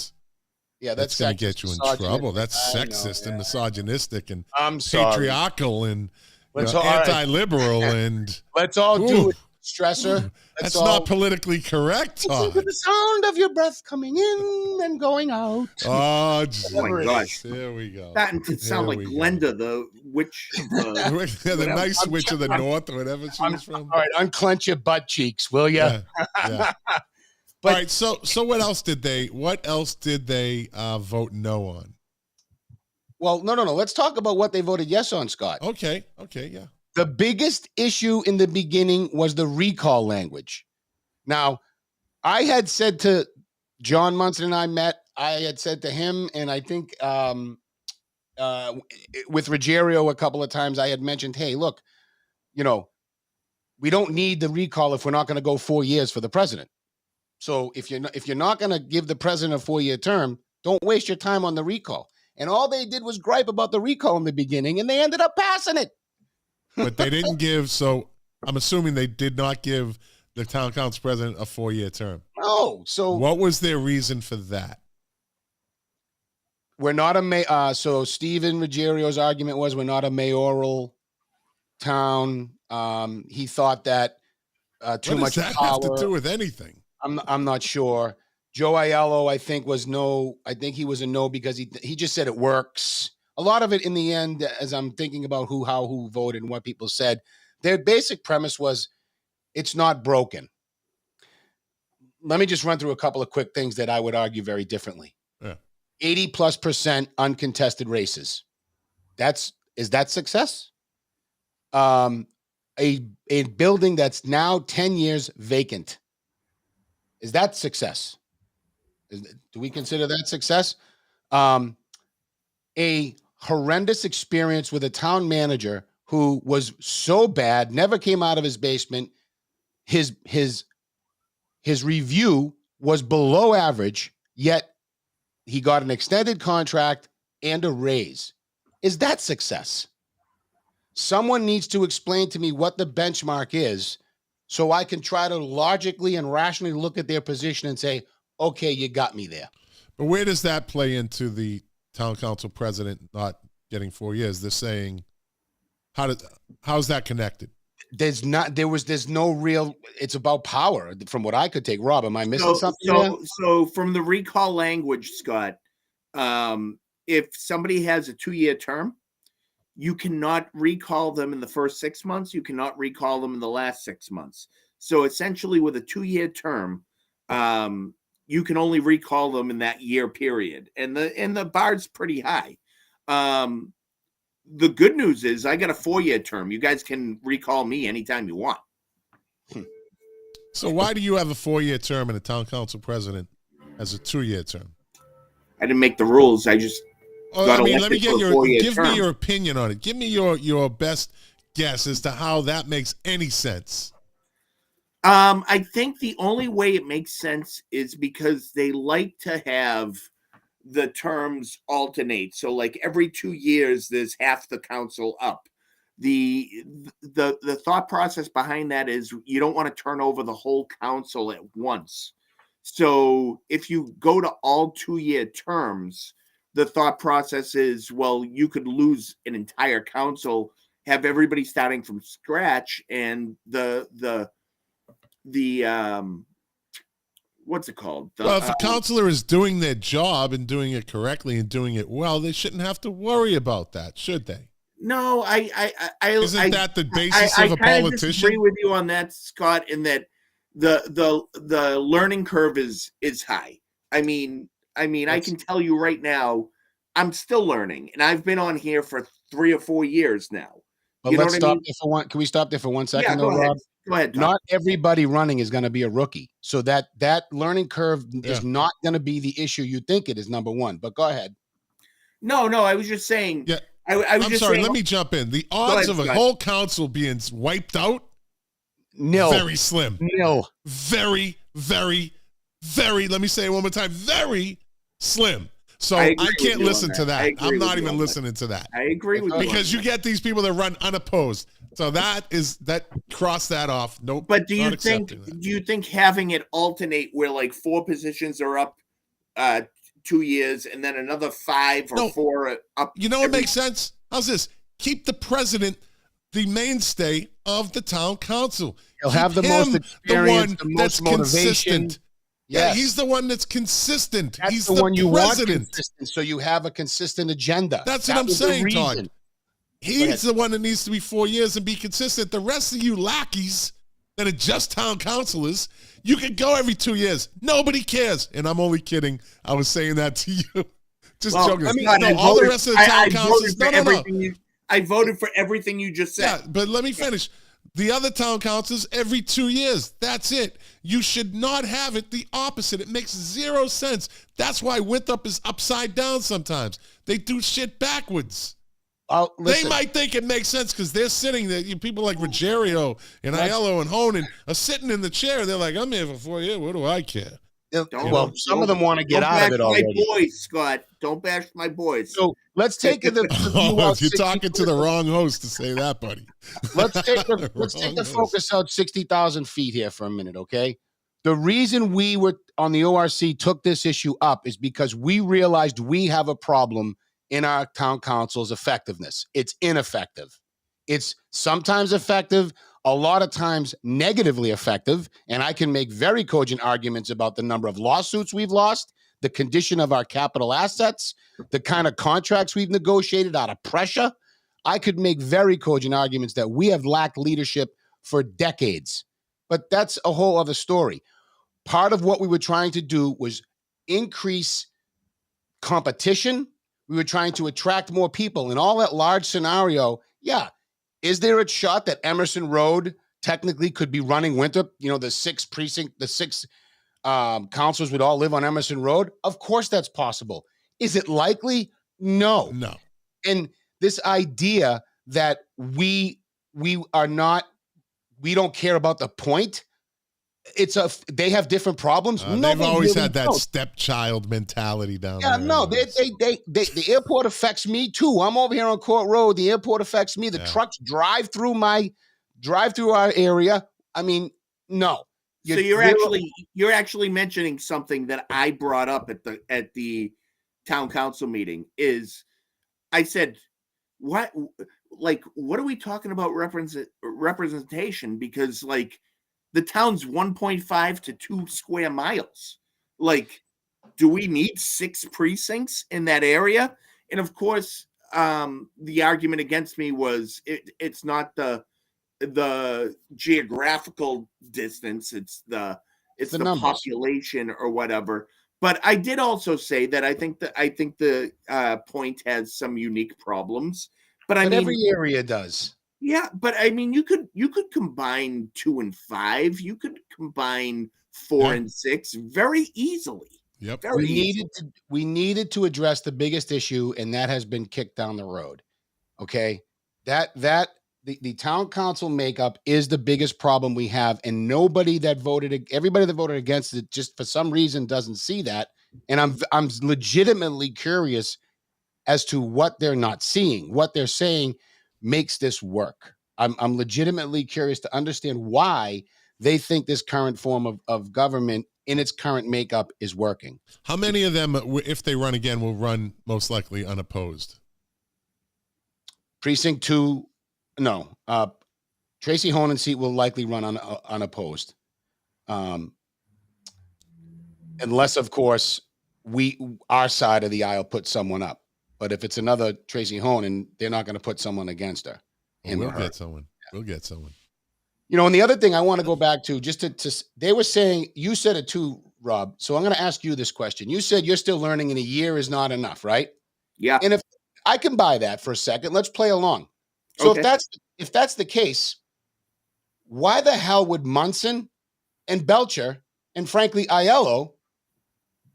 That's going to get you in trouble. That's sexist and misogynistic and patriarchal and anti-liberal and let's all do it. Stressor. That's not politically correct, Todd. Listen to the sound of your breath coming in and going out. Oh, my gosh. There we go. Starting to sound like Glenda, the witch. The nice witch of the north or whatever she's from. All right, unclench your butt cheeks, will you? Yeah. All right, so what else did they vote no on? Well, no. Let's talk about what they voted yes on, Scott. Okay, yeah. The biggest issue in the beginning was the recall language. Now, I had said to John Munson and I met, I had said to him, and I think with Ruggiero a couple of times, I had mentioned, hey, look, we don't need the recall if we're not going to go 4 years for the president. So if you're not going to give the president a 4-year term, don't waste your time on the recall. And all they did was gripe about the recall in the beginning, and they ended up passing it. But they didn't give, so I'm assuming they did not give the town council president a 4-year term. No. So what was their reason for that? We're not so Stephen Ruggiero's argument was we're not a mayoral town. He thought that too much power. What does that have to do with anything? I'm not sure. Joe Aiello, I think, was no. I think he was a no because he just said it works. A lot of it in the end, as I'm thinking about who voted and what people said, their basic premise was it's not broken. let me just run through a couple of quick things that I would argue very differently. Yeah. 80+% uncontested races. Is that success? A building that's now 10 years vacant. Is that success? Do we consider that success? A horrendous experience with a town manager who was so bad, never came out of his basement. His review was below average, yet he got an extended contract and a raise. Is that success? Someone needs to explain to me what the benchmark is so I can try to logically and rationally look at their position and say, okay, you got me there. But where does that play into the town council president not getting 4 years? They're saying, how's that connected? There's no real, it's about power from what I could take. Rob, am I missing something? So from the recall language, Scott, if somebody has a 2-year term, you cannot recall them in the first 6 months. You cannot recall them in the last 6 months. So essentially with a 2-year term, you can only recall them in that year period. And the bar's pretty high. The good news is I got a 4-year term. You guys can recall me anytime you want. So why do you have a 4-year term and a town council president has a 2-year term? I didn't make the rules. I just let me get me your opinion on it. Give me your best guess as to how that makes any sense. I think the only way it makes sense is because they like to have the terms alternate. So like every 2 years, there's half the council up. The thought process behind that is you don't want to turn over the whole council at once. So if you go to all 2-year terms, the thought process is, well, you could lose an entire council, have everybody starting from scratch, and the what's it called? Well, if a counselor is doing their job and doing it correctly and doing it well, they shouldn't have to worry about that, should they? No, isn't that the basis of a politician? I disagree with you on that, Scott, in that the learning curve is high. I mean, I can tell you right now, I'm still learning, and I've been on here for 3 or 4 years now. But let's stop there for one. Can we stop there for 1 second, though, Rob? Go ahead. Tom. Not everybody running is going to be a rookie, so that learning curve is not going to be the issue you think it is. Number one, but go ahead. No, I was just saying. Yeah, I'm sorry. Let me jump in. The odds of a whole council being wiped out, very slim. No, very, very, very. Let me say it one more time. Very slim. So I can't listen to that. I'm not even listening to that. I agree with you. Because you get these people that run unopposed. So that cross that off. Nope. But do you think having it alternate where like 4 positions are up 2 years and then another 5 or 4 up? You know what makes sense? How's this? Keep the president the mainstay of the town council. He'll have the most experience, the most motivation. Consistent. Yeah, he's the one that's consistent. He's the one you want consistent, so you have a consistent agenda. That's what I'm saying, Todd. He's the one that needs to be 4 years and be consistent. The rest of you lackeys that are just town councilors, you can go every 2 years. Nobody cares. And I'm only kidding. I was saying that to you. Just joking. I mean, all the rest of the town councilors. I voted for everything you just said. Yeah, but let me finish. The other town councils every 2 years. That's it. You should not have it the opposite. It makes 0 sense. That's why Winthrop is upside down sometimes. They do shit backwards. They might think it makes sense because they're sitting there. People like Ruggiero and Aiello and Honan are sitting in the chair. They're like, I'm here for 4 years. What do I care? Well, some of them want to get out of it already. Don't bash my boys, Scott. Don't bash my boys. So let's take it. You're talking to the wrong host to say that, buddy. Let's take the focus out 60,000 feet here for a minute, okay? The reason we were on the ORC took this issue up is because we realized we have a problem in our town council's effectiveness. It's ineffective. It's sometimes effective, a lot of times negatively effective, and I can make very cogent arguments about the number of lawsuits we've lost, the condition of our capital assets, the kind of contracts we've negotiated out of pressure. I could make very cogent arguments that we have lacked leadership for decades, but that's a whole other story. part of what we were trying to do was increase competition. We were trying to attract more people. In all that large scenario, yeah. Is there a shot that Emerson Road technically could be running Winthrop? The six councilors would all live on Emerson Road. Of course that's possible. Is it likely? No. And this idea that we don't care about the point. They have different problems. They've always had that stepchild mentality down there. Yeah, no, the airport affects me too. I'm over here on Court Road. The airport affects me. The trucks drive through our area. I mean, no. So you're actually mentioning something that I brought up at the town council meeting. Is I said, what are we talking about representation? Because the town's 1.5 to 2 square miles. Do we need 6 precincts in that area? And of course, the argument against me was it's not the geographical distance, it's the population or whatever. But I did also say that I think the point has some unique problems. But I mean, every area does. Yeah, but I mean, you could combine 2 and 5. You could combine 4 and 6 very easily. Yep. We needed to address the biggest issue, and that has been kicked down the road. Okay, the town council makeup is the biggest problem we have, and everybody that voted against it, just for some reason doesn't see that. And I'm legitimately curious as to what they're not seeing. What they're saying makes this work. I'm legitimately curious to understand why they think this current form of government in its current makeup is working. How many of them, if they run again, will run most likely unopposed? Precinct 2, no. Tracy Honen's seat will likely run unopposed. Unless, of course, our side of the aisle puts someone up. But if it's another Tracy Honan, they're not going to put someone against her. We'll get someone. We'll get someone. And the other thing I want to go back to, just to they were saying, you said it too, Rob. So I'm going to ask you this question. You said you're still learning and a year is not enough, right? Yeah. And if I can buy that for a second, let's play along. So okay. if that's the case, why the hell would Munson and Belcher and frankly Aiello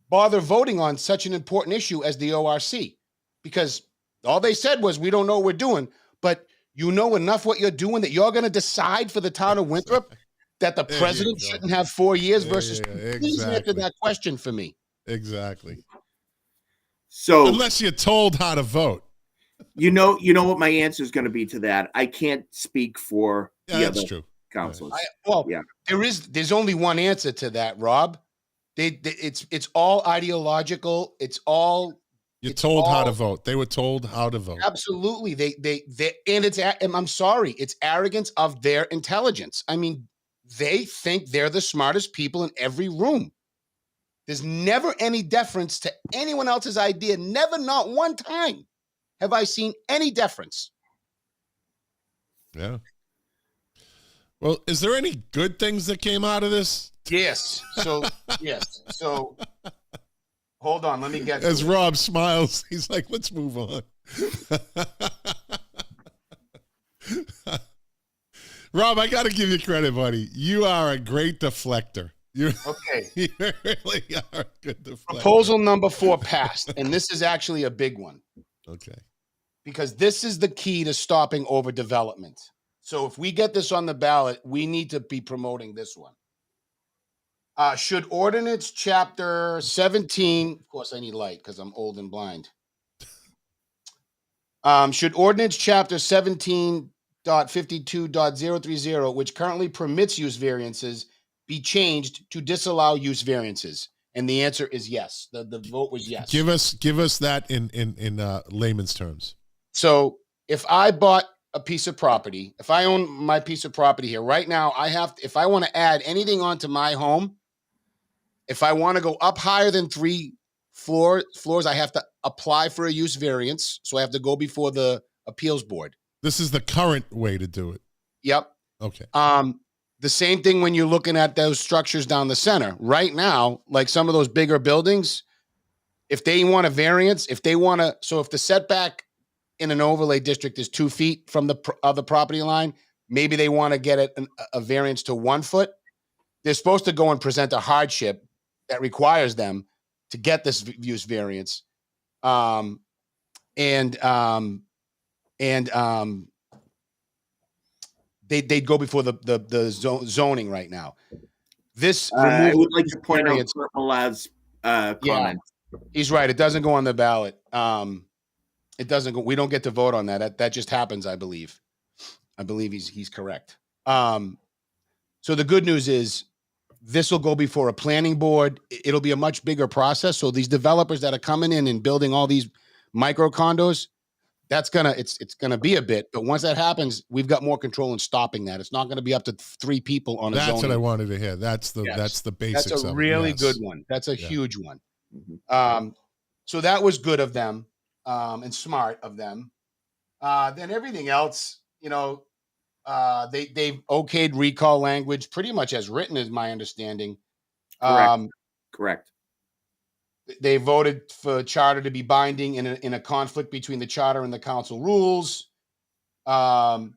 bother voting on such an important issue as the ORC? Because all they said was, we don't know what we're doing, but you know enough what you're doing that you're going to decide for the town of Winthrop that the president shouldn't have 4 years versus. Please answer that question for me. Exactly. So unless you're told how to vote. You know what my answer is going to be to that. I can't speak for the other councilors. There's only one answer to that, Rob. It's all ideological. It's all. You're told how to vote. They were told how to vote. Absolutely. And I'm sorry, it's arrogance of their intelligence. I mean, they think they're the smartest people in every room. There's never any deference to anyone else's idea. Never, not one time have I seen any deference. Yeah. Well, is there any good things that came out of this? Yes. So, hold on, let me get as Rob smiles, he's like, let's move on. Rob, I got to give you credit, buddy. You are a great deflector. Okay. You really are a good deflector. Proposal number 4 passed, and this is actually a big one. Okay. Because this is the key to stopping overdevelopment. So if we get this on the ballot, we need to be promoting this one. Should ordinance chapter 17, of course I need light because I'm old and blind. Should ordinance chapter 17.52.030, which currently permits use variances, be changed to disallow use variances? And the answer is yes. The vote was yes. Give us that in layman's terms. So if I bought a piece of property, if I own my piece of property here right now, if I want to add anything onto my home, if I want to go up higher than 3 floors, I have to apply for a use variance. So I have to go before the appeals board. This is the current way to do it. Yep. Okay. The same thing when you're looking at those structures down the center. Right now, like some of those bigger buildings, if they want a variance, if the setback in an overlay district is 2 feet from the other property line, maybe they want to get a variance to 1 foot. They're supposed to go and present a hardship that requires them to get this use variance. They'd go before the zoning right now. This I would like to point variance, out Malaz's comment. He's right. It doesn't go on the ballot. It doesn't go. We don't get to vote on that. That just happens, I believe. I believe he's correct. So the good news is this will go before a planning board. It'll be a much bigger process. So these developers that are coming in and building all these micro condos, it's gonna be a bit. But once that happens, we've got more control in stopping that. It's not going to be up to 3 people on a zoning. That's what I wanted to hear. That's the basics. That's a really good one. That's a huge one. So that was good of them, and smart of them. Then everything else, they've okayed recall language pretty much as written, is my understanding. Correct. They voted for charter to be binding in a conflict between the charter and the council rules. Board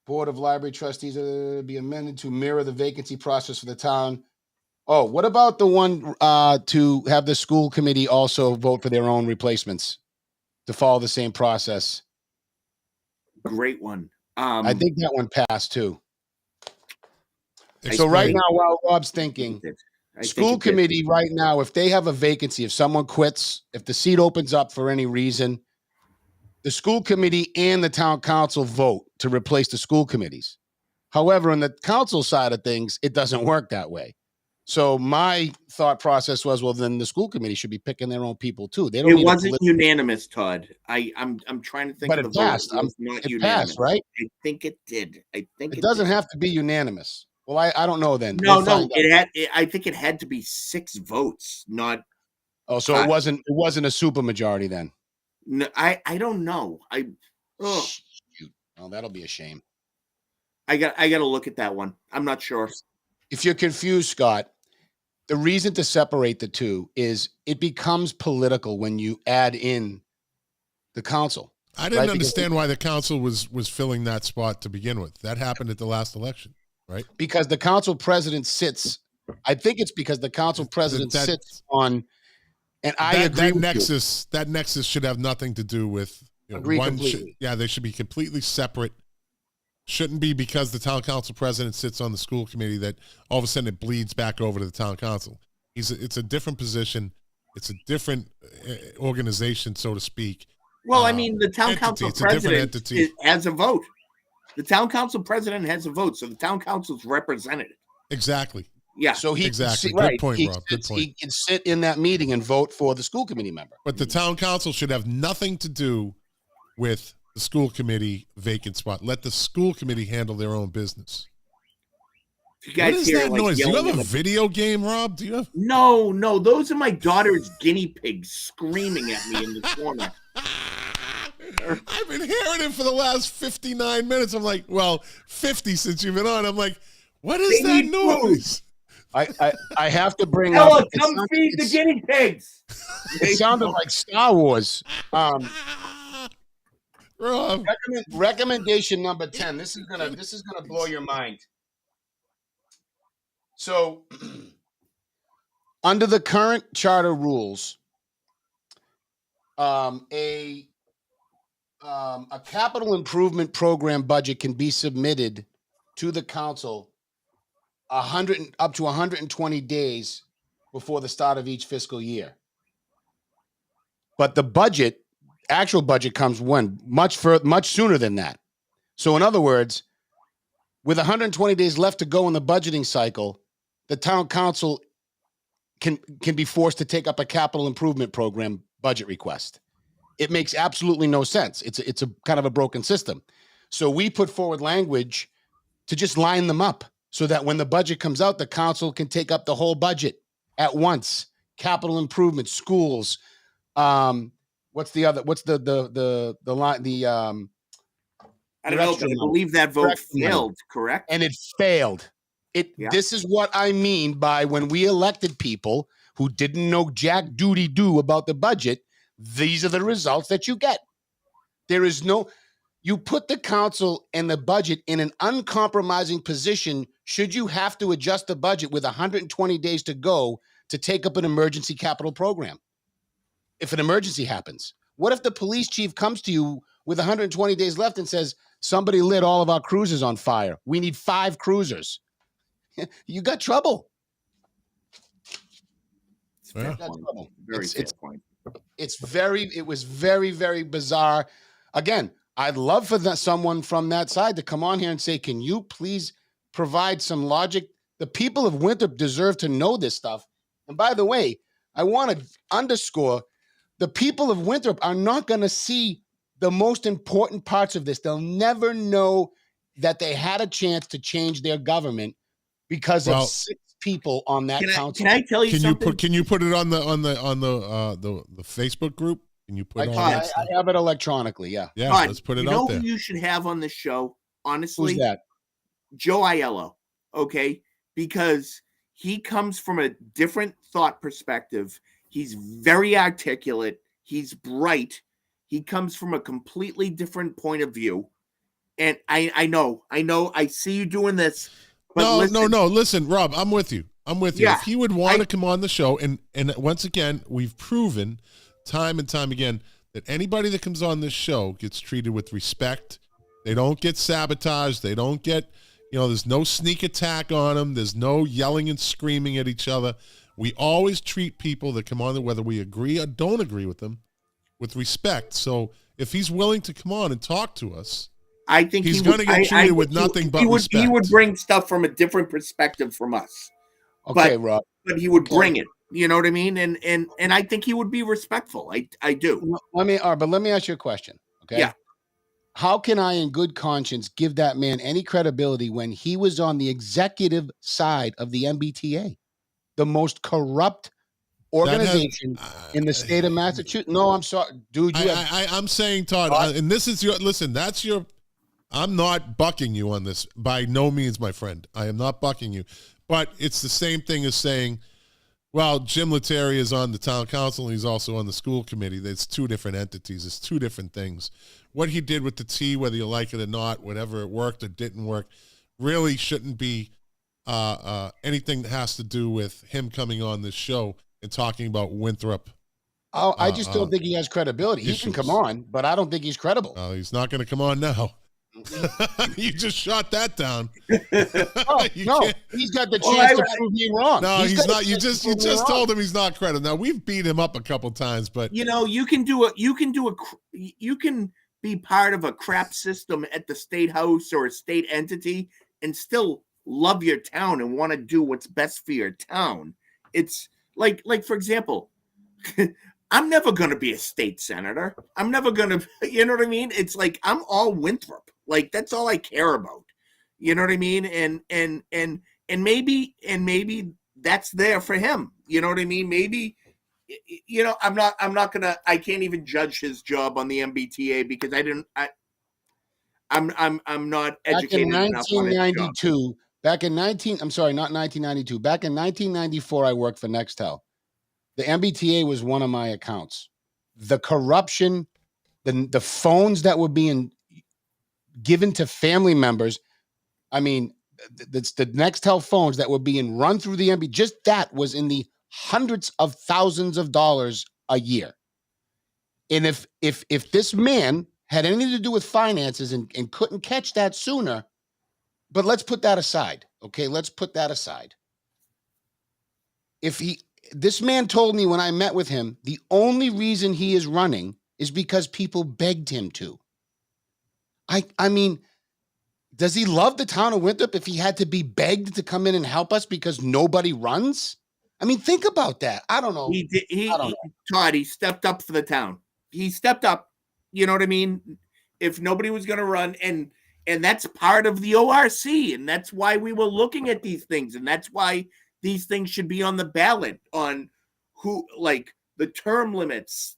of Library Trustees be amended to mirror the vacancy process for the town. Oh, what about the one to have the school committee also vote for their own replacements to follow the same process? Great one. I think that one passed too. So right now, while Rob's thinking, school committee right now, if they have a vacancy, if someone quits, if the seat opens up for any reason, the school committee and the town council vote to replace the school committees. However, on the council side of things, it doesn't work that way. So my thought process was, well, then the school committee should be picking their own people too. They don't. It wasn't unanimous, Todd. I'm trying to think. But of it the passed. vote. It passed, right? I think it did. I think it doesn't have to be unanimous. Well, I don't know then. No, I think it had to be 6 votes, not. Oh, so it wasn't a super majority then. No, I don't know. Shoot. Oh, that'll be a shame. I got to look at that one. I'm not sure. If you're confused, Scott, the reason to separate the two is it becomes political when you add in the council. I didn't understand why the council was filling that spot to begin with. That happened at the last election, right? Because the council president sits. I think it's because the council president sits on. And I agree. That nexus should have nothing to do with one. They should be completely separate. Shouldn't be because the town council president sits on the school committee that all of a sudden it bleeds back over to the town council. It's a different position. It's a different organization, so to speak. Well, I mean, the town council president has a vote. The town council president has a vote, so the town council's represented. Exactly. Yeah. So he exactly. Good point, Rob. Good point. He can sit in that meeting and vote for the school committee member. But the town council should have nothing to do with the school committee vacant spot. Let the school committee handle their own business. You guys what is hear, that noise? Do you have a video game, Rob? Do you have? No. Those are my daughter's guinea pigs screaming at me in the corner. I've been hearing it for the last 59 minutes. I'm like, 50 since you've been on. I'm like, what is that noise? I have to bring Ella, up. Come feed the guinea pigs. It sounded like Star Wars. Rob. Recommendation number 10. This is gonna blow your mind. So, under the current charter rules, a capital improvement program budget can be submitted to the council up to 120 days before the start of each fiscal year. But the actual budget comes when? Much sooner than that. So in other words, with 120 days left to go in the budgeting cycle, the town council can be forced to take up a capital improvement program budget request. It makes absolutely no sense. It's a kind of a broken system. So we put forward language to just line them up so that when the budget comes out, the council can take up the whole budget at once. Capital improvement, schools. What's the line? I don't know, but I believe that vote failed, correct? And it failed. Yeah. This is what I mean by when we elected people who didn't know jack doody do about the budget, these are the results that you get. There is no, you put the council and the budget in an uncompromising position should you have to adjust the budget with 120 days to go to take up an emergency capital program. If an emergency happens, what if the police chief comes to you with 120 days left and says, somebody lit all of our cruisers on fire. We need 5 cruisers. You got trouble. Yeah. It was very, very bizarre. Again, I'd love for someone from that side to come on here and say, can you please provide some logic? The people of Winthrop deserve to know this stuff. And by the way, I want to underscore, the people of Winthrop are not going to see the most important parts of this. They'll never know that they had a chance to change their government because of 6 people on that council. Can I tell you something? Can you put it on the Facebook group? Can you put it on? I have it electronically. Yeah. Yeah. Todd, let's put it you out know there. Who you should have on the show? Honestly, Who's that? Joe Aiello. Okay, because he comes from a different thought perspective. He's very articulate. He's bright. He comes from a completely different point of view. And I know. I see you doing this. But no. Listen, Rob, I'm with you. Yeah, if he would want to come on the show, and once again, we've proven time and time again that anybody that comes on this show gets treated with respect. They don't get sabotaged. They don't get, there's no sneak attack on them. There's no yelling and screaming at each other. We always treat people that come on, whether we agree or don't agree with them, with respect. So if he's willing to come on and talk to us, I think he's going to get treated with nothing but respect. He would bring stuff from a different perspective from us. Okay, Rob. But he would bring it. You know what I mean? And I think he would be respectful. I do. Let me ask you a question. Okay. Yeah. How can I, in good conscience, give that man any credibility when he was on the executive side of the MBTA, the most corrupt organization in the state of Massachusetts? No, I'm sorry, dude. I'm saying, Todd, and this is I'm not bucking you on this by no means, my friend. I am not bucking you, but it's the same thing as saying, well, Jim Lettieri is on the town council and he's also on the school committee. There's 2 different entities. It's 2 different things. What he did with the T, whether you like it or not, whatever it worked or didn't work, really shouldn't be anything that has to do with him coming on this show and talking about Winthrop. I just don't think he has credibility. He can come on, but I don't think he's credible. He's not going to come on now. You just shot that down. No, he's got the chance to prove me wrong. No, he's not. You just told him he's not credible. Now we've beat him up a couple times, but you can be part of a crap system at the state house or a state entity and still love your town and want to do what's best for your town. It's like for example, I'm never going to be a state senator. I'm never going to, you know what I mean? It's like, I'm all Winthrop. Like, that's all I care about. You know what I mean? And maybe that's there for him. You know what I mean? Maybe, I'm not going to, I can't even judge his job on the MBTA because I'm not educated enough on his job. Back in 1994, I worked for Nextel. The MBTA was one of my accounts. The corruption, the phones that were being given to family members. I mean, the Nextel phones that were being run through the MBTA, just that was in the hundreds of thousands of dollars a year. And if this man had anything to do with finances and couldn't catch that sooner, but let's put that aside. Okay, let's put that aside. This man told me when I met with him, the only reason he is running is because people begged him to. I mean, does he love the town of Winthrop if he had to be begged to come in and help us because nobody runs? I mean, think about that. I don't know. Todd, he stepped up for the town. He stepped up. You know what I mean? If nobody was going to run, and that's part of the ORC, and that's why we were looking at these things, and that's why these things should be on the ballot on who, like the term limits,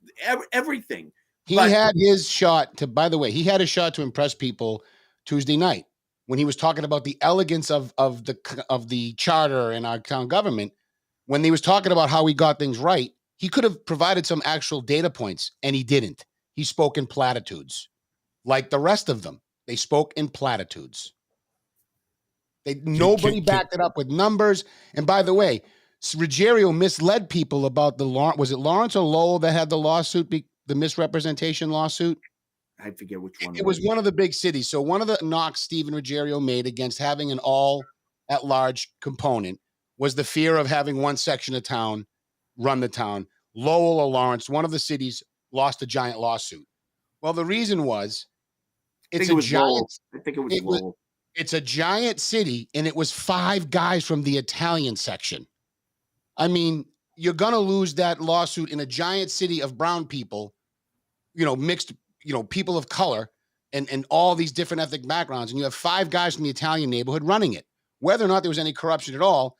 everything. He had his shot to, by the way, he had a shot to impress people Tuesday night when he was talking about the elegance of the charter and our town government. When he was talking about how we got things right, he could have provided some actual data points, and he didn't. He spoke in platitudes, like the rest of them. They spoke in platitudes. Nobody backed it up with numbers. And by the way, Ruggiero misled people about was it Lawrence or Lowell that had the lawsuit, the misrepresentation lawsuit? I forget which one. It was one of the big cities. So one of the knocks Stephen Ruggiero made against having an all-at-large component was the fear of having one section of town run the town. Lowell or Lawrence, one of the cities, lost a giant lawsuit. Well, the reason was it's a giant. I think it was Lowell. It's a giant city, and it was 5 guys from the Italian section. I mean, you're going to lose that lawsuit in a giant city of brown people, mixed, people of color and all these different ethnic backgrounds. And you have 5 guys from the Italian neighborhood running it, whether or not there was any corruption at all.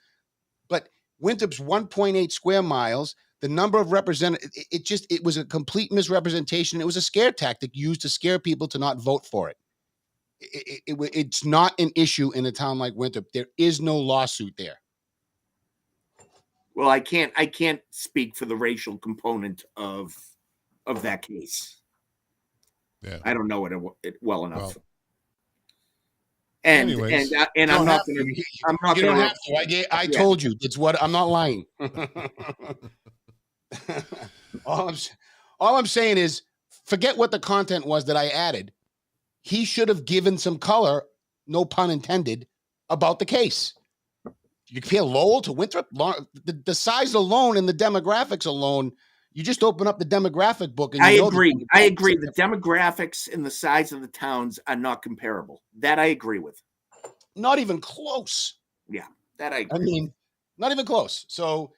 But Winthrop's 1.8 square miles, the number of representatives, it was a complete misrepresentation. It was a scare tactic used to scare people to not vote for it. It's not an issue in a town like Winthrop. There is no lawsuit there. Well, I can't speak for the racial component of that case. Yeah. I don't know it well enough. Well, and anyways, I'm not going to. I'm not You going don't have to. I told you. It's what I'm not lying. All I'm saying is, forget what the content was that I added. He should have given some color, no pun intended, about the case. You compare Lowell to Winthrop, the size alone and the demographics alone, you just open up the demographic book. And I agree. The demographics and the size of the towns are not comparable. That I agree with. Not even close. Yeah, that I agree. I mean, not even close. So,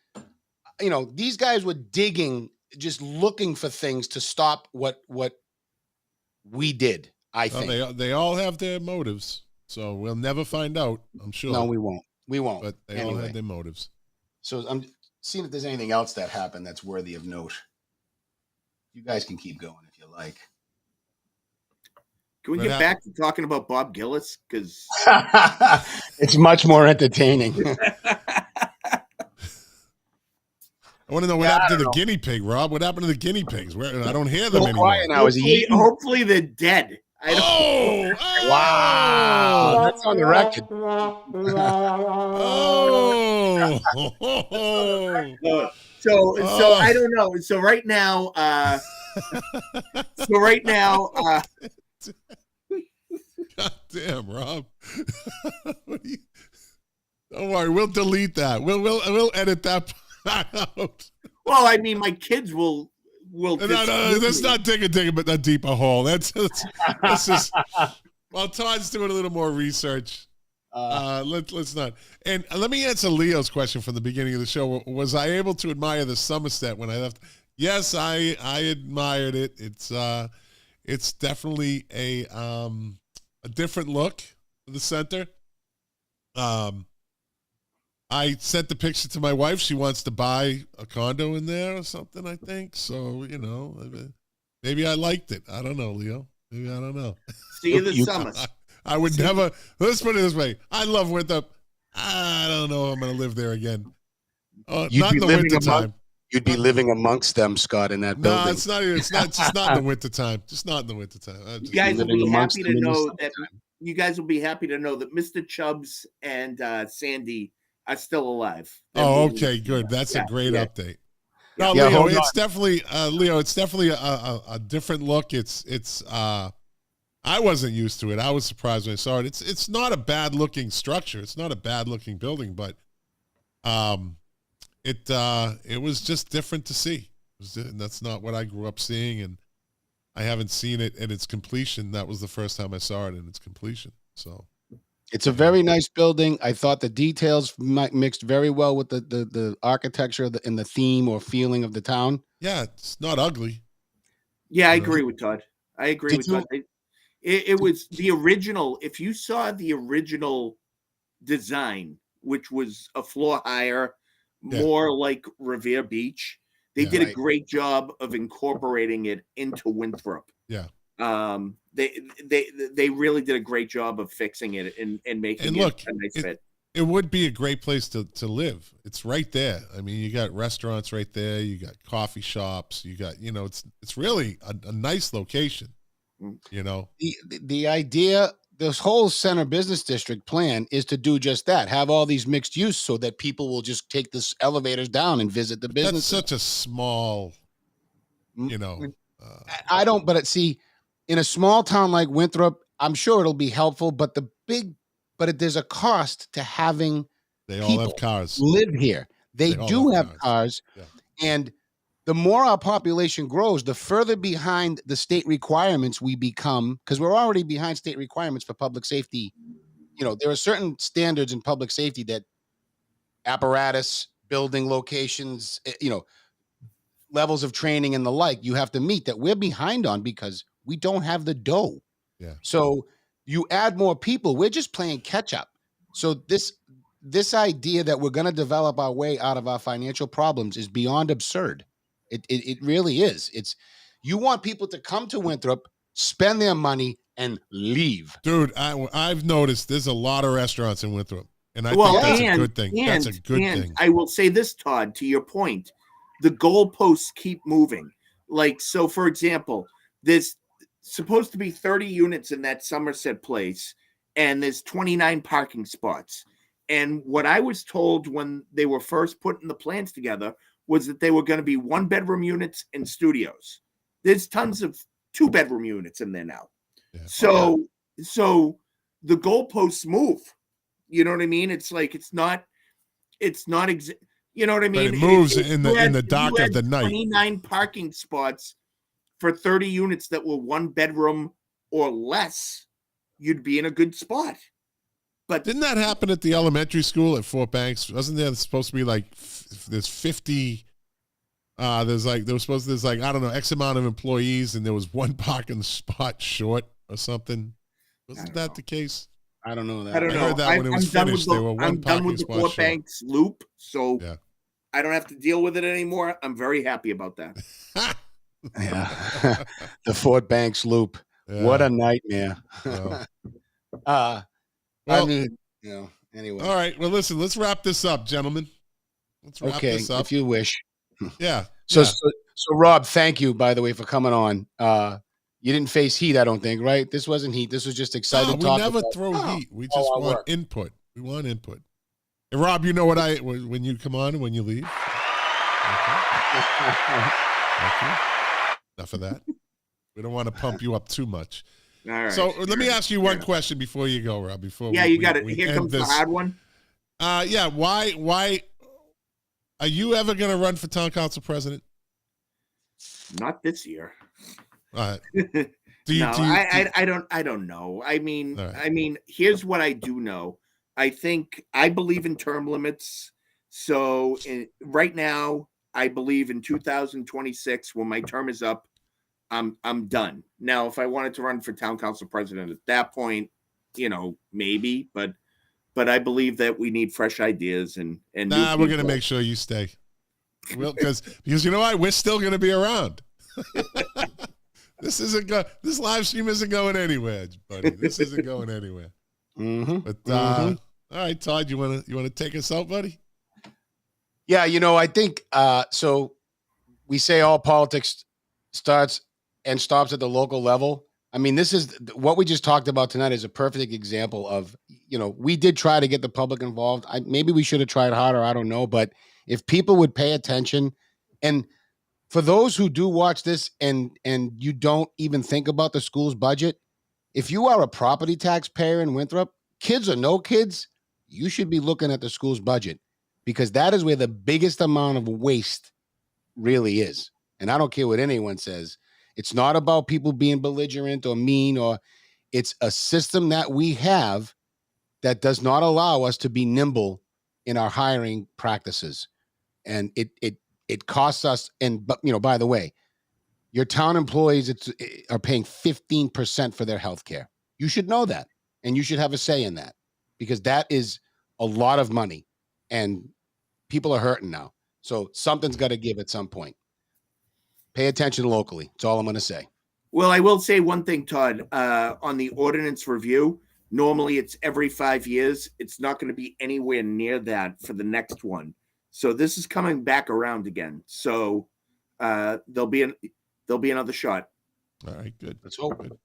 these guys were digging, just looking for things to stop what we did. I think they all have their motives, so we'll never find out. I'm sure. No, we won't. We won't. But they all had their motives. So I'm seeing if there's anything else that happened that's worthy of note. You guys can keep going if you like. Can we get back to talking about Bob Gillis? Because it's much more entertaining. I want to know what happened to the guinea pig, Rob. What happened to the guinea pigs? I don't hear them anymore. Now. Hopefully they're dead. Wow. That's on the record. So I don't know. So right now, God damn, Rob. Don't worry, we'll delete that. We'll edit that out. Well, I mean, my kids will. No, let's not dig a deeper hole. That's just. While Todd's doing a little more research, let's not. And let me answer Leo's question from the beginning of the show. Was I able to admire the Somerset when I left? Yes, I admired it. It's definitely a different look of the center. I sent the picture to my wife. She wants to buy a condo in there or something, I think. So, maybe I liked it. I don't know, Leo. Maybe I don't know. See you this summer. I would never. Let's put it this way. I love Winthrop. I don't know if I'm going to live there again. Not in the wintertime. You'd be living amongst them, Scott, in that building. No, it's not. It's just not in the wintertime. Just not in the wintertime. You guys will be happy to know that. You guys will be happy to know that Mr. Chubbs and Sandy are still alive. Okay, good. That's a great update. No, Leo, it's definitely a different look. It's I wasn't used to it. I was surprised when I saw it. It's not a bad looking structure. It's not a bad looking building, but it was just different to see. And that's not what I grew up seeing, and I haven't seen it in its completion. That was the first time I saw it in its completion. So it's a very nice building. I thought the details mixed very well with the architecture and the theme or feeling of the town. Yeah, it's not ugly. Yeah, I agree with Todd. Todd. It was the original. If you saw the original design, which was a floor higher, more like Revere Beach, they did a great job of incorporating it into Winthrop. Yeah. they really did a great job of fixing it and making it a nice fit. It would be a great place to live. It's right there. I mean, you got restaurants right there. You got coffee shops. You got, it's really a nice location. The idea, this whole center business district plan is to do just that. Have all these mixed use so that people will just take this elevators down and visit the business. That's such a small, I don't, but see, in a small town like Winthrop, I'm sure it'll be helpful, but there's a cost to having they all have cars live here. They do have cars. Yeah. And the more our population grows, the further behind the state requirements we become, because we're already behind state requirements for public safety. There are certain standards in public safety that apparatus, building locations, levels of training and the like, you have to meet that we're behind on because we don't have the dough. Yeah. So you add more people, we're just playing catch up. So this idea that we're going to develop our way out of our financial problems is beyond absurd. It really is. You want people to come to Winthrop, spend their money, and leave. Dude, I've noticed there's a lot of restaurants in Winthrop, and I think that's a good thing. That's a good thing. I will say this, Todd, to your point, the goalposts keep moving. Like, so for example, there's supposed to be 30 units in that Somerset place, and there's 29 parking spots. And what I was told when they were first putting the plans together was that they were going to be 1-bedroom units and studios. There's tons of 2-bedroom units in there now. Yeah. So the goalposts move. You know what I mean? It's like, you know what I mean? But it moves in the dark of the night. 29 parking spots for 30 units that were 1-bedroom or less, you'd be in a good spot. But didn't that happen at the elementary school at Fort Banks? Wasn't there supposed to be like there's 50? There's I don't know, X amount of employees, and there was one parking spot short or something. Wasn't that the case? I don't know that. I don't know. I heard that when it was finished, there were one parking spot short. I'm done with the Fort Banks loop, so yeah. I don't have to deal with it anymore. I'm very happy about that. Yeah, the Fort Banks loop. Yeah. What a nightmare. Well, I mean, anyway. All right. Well, listen, let's wrap this up, gentlemen. Let's wrap this up. If you wish. Yeah. So, Rob, thank you, by the way, for coming on. You didn't face heat, I don't think, right? This wasn't heat. This was just excited talk. We never throw heat. We just want input. We want input. And Rob, you know what when you come on and when you leave? Okay. Enough of that. We don't want to pump you up too much. All right, so let me ask you one question before you go, Rob. You got it. Here comes the hard one. Why are you ever going to run for town council president? Not this year. All right. I don't know. I mean, here's what I do know. I believe in term limits. So right now, I believe in 2026, when my term is up, I'm done. Now, if I wanted to run for town council president at that point, maybe, but I believe that we need fresh ideas and we're going to make sure you stay. Well, because you know what? We're still going to be around. This live stream isn't going anywhere, buddy. This isn't going anywhere. Mm-hmm. But all right, Todd, you want to take us out, buddy? Yeah, I think so. We say all politics starts and stops at the local level. I mean, this is what we just talked about tonight is a perfect example of, we did try to get the public involved. Maybe we should have tried harder. I don't know. But if people would pay attention, and for those who do watch this and you don't even think about the school's budget, if you are a property taxpayer in Winthrop, kids or no kids, you should be looking at the school's budget, because that is where the biggest amount of waste really is. And I don't care what anyone says. It's not about people being belligerent or mean, or it's a system that we have that does not allow us to be nimble in our hiring practices. And it costs us. But by the way, your town employees are paying 15% for their health care. You should know that. And you should have a say in that, because that is a lot of money and people are hurting now. So something's got to give at some point. Pay attention locally. That's all I'm going to say. Well, I will say one thing, Todd. On the ordinance review, normally it's every 5 years. It's not going to be anywhere near that for the next one. So this is coming back around again. So there'll be another shot. All right, good. Let's hope. Good.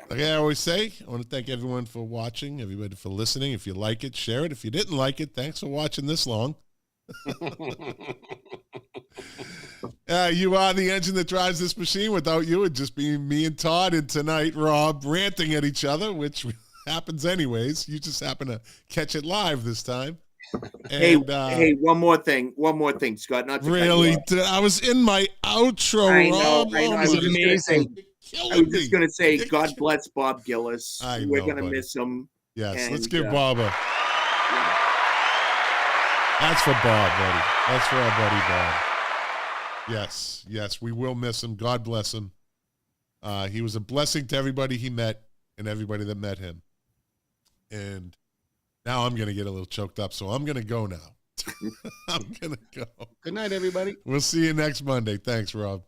Like I always say, I want to thank everyone for watching, everybody for listening. If you like it, share it. If you didn't like it, thanks for watching this long. You are the engine that drives this machine. Without you, it'd just be me and Todd, and tonight Rob ranting at each other, which happens anyways. You just happen to catch it live this time. And, hey, one more thing, Scott. Not to really, I was in my outro. I know, Rob. I know. Oh, I was amazing. just going to say, God bless Bob Gillis. We're going to miss him. Yes, and, let's give Bob a. Yeah. That's for Bob, buddy. That's for our buddy Bob. Yes, we will miss him. God bless him. He was a blessing to everybody he met and everybody that met him. And now I'm going to get a little choked up, so I'm going to go now. I'm going to go. Good night, everybody. We'll see you next Monday. Thanks, Rob.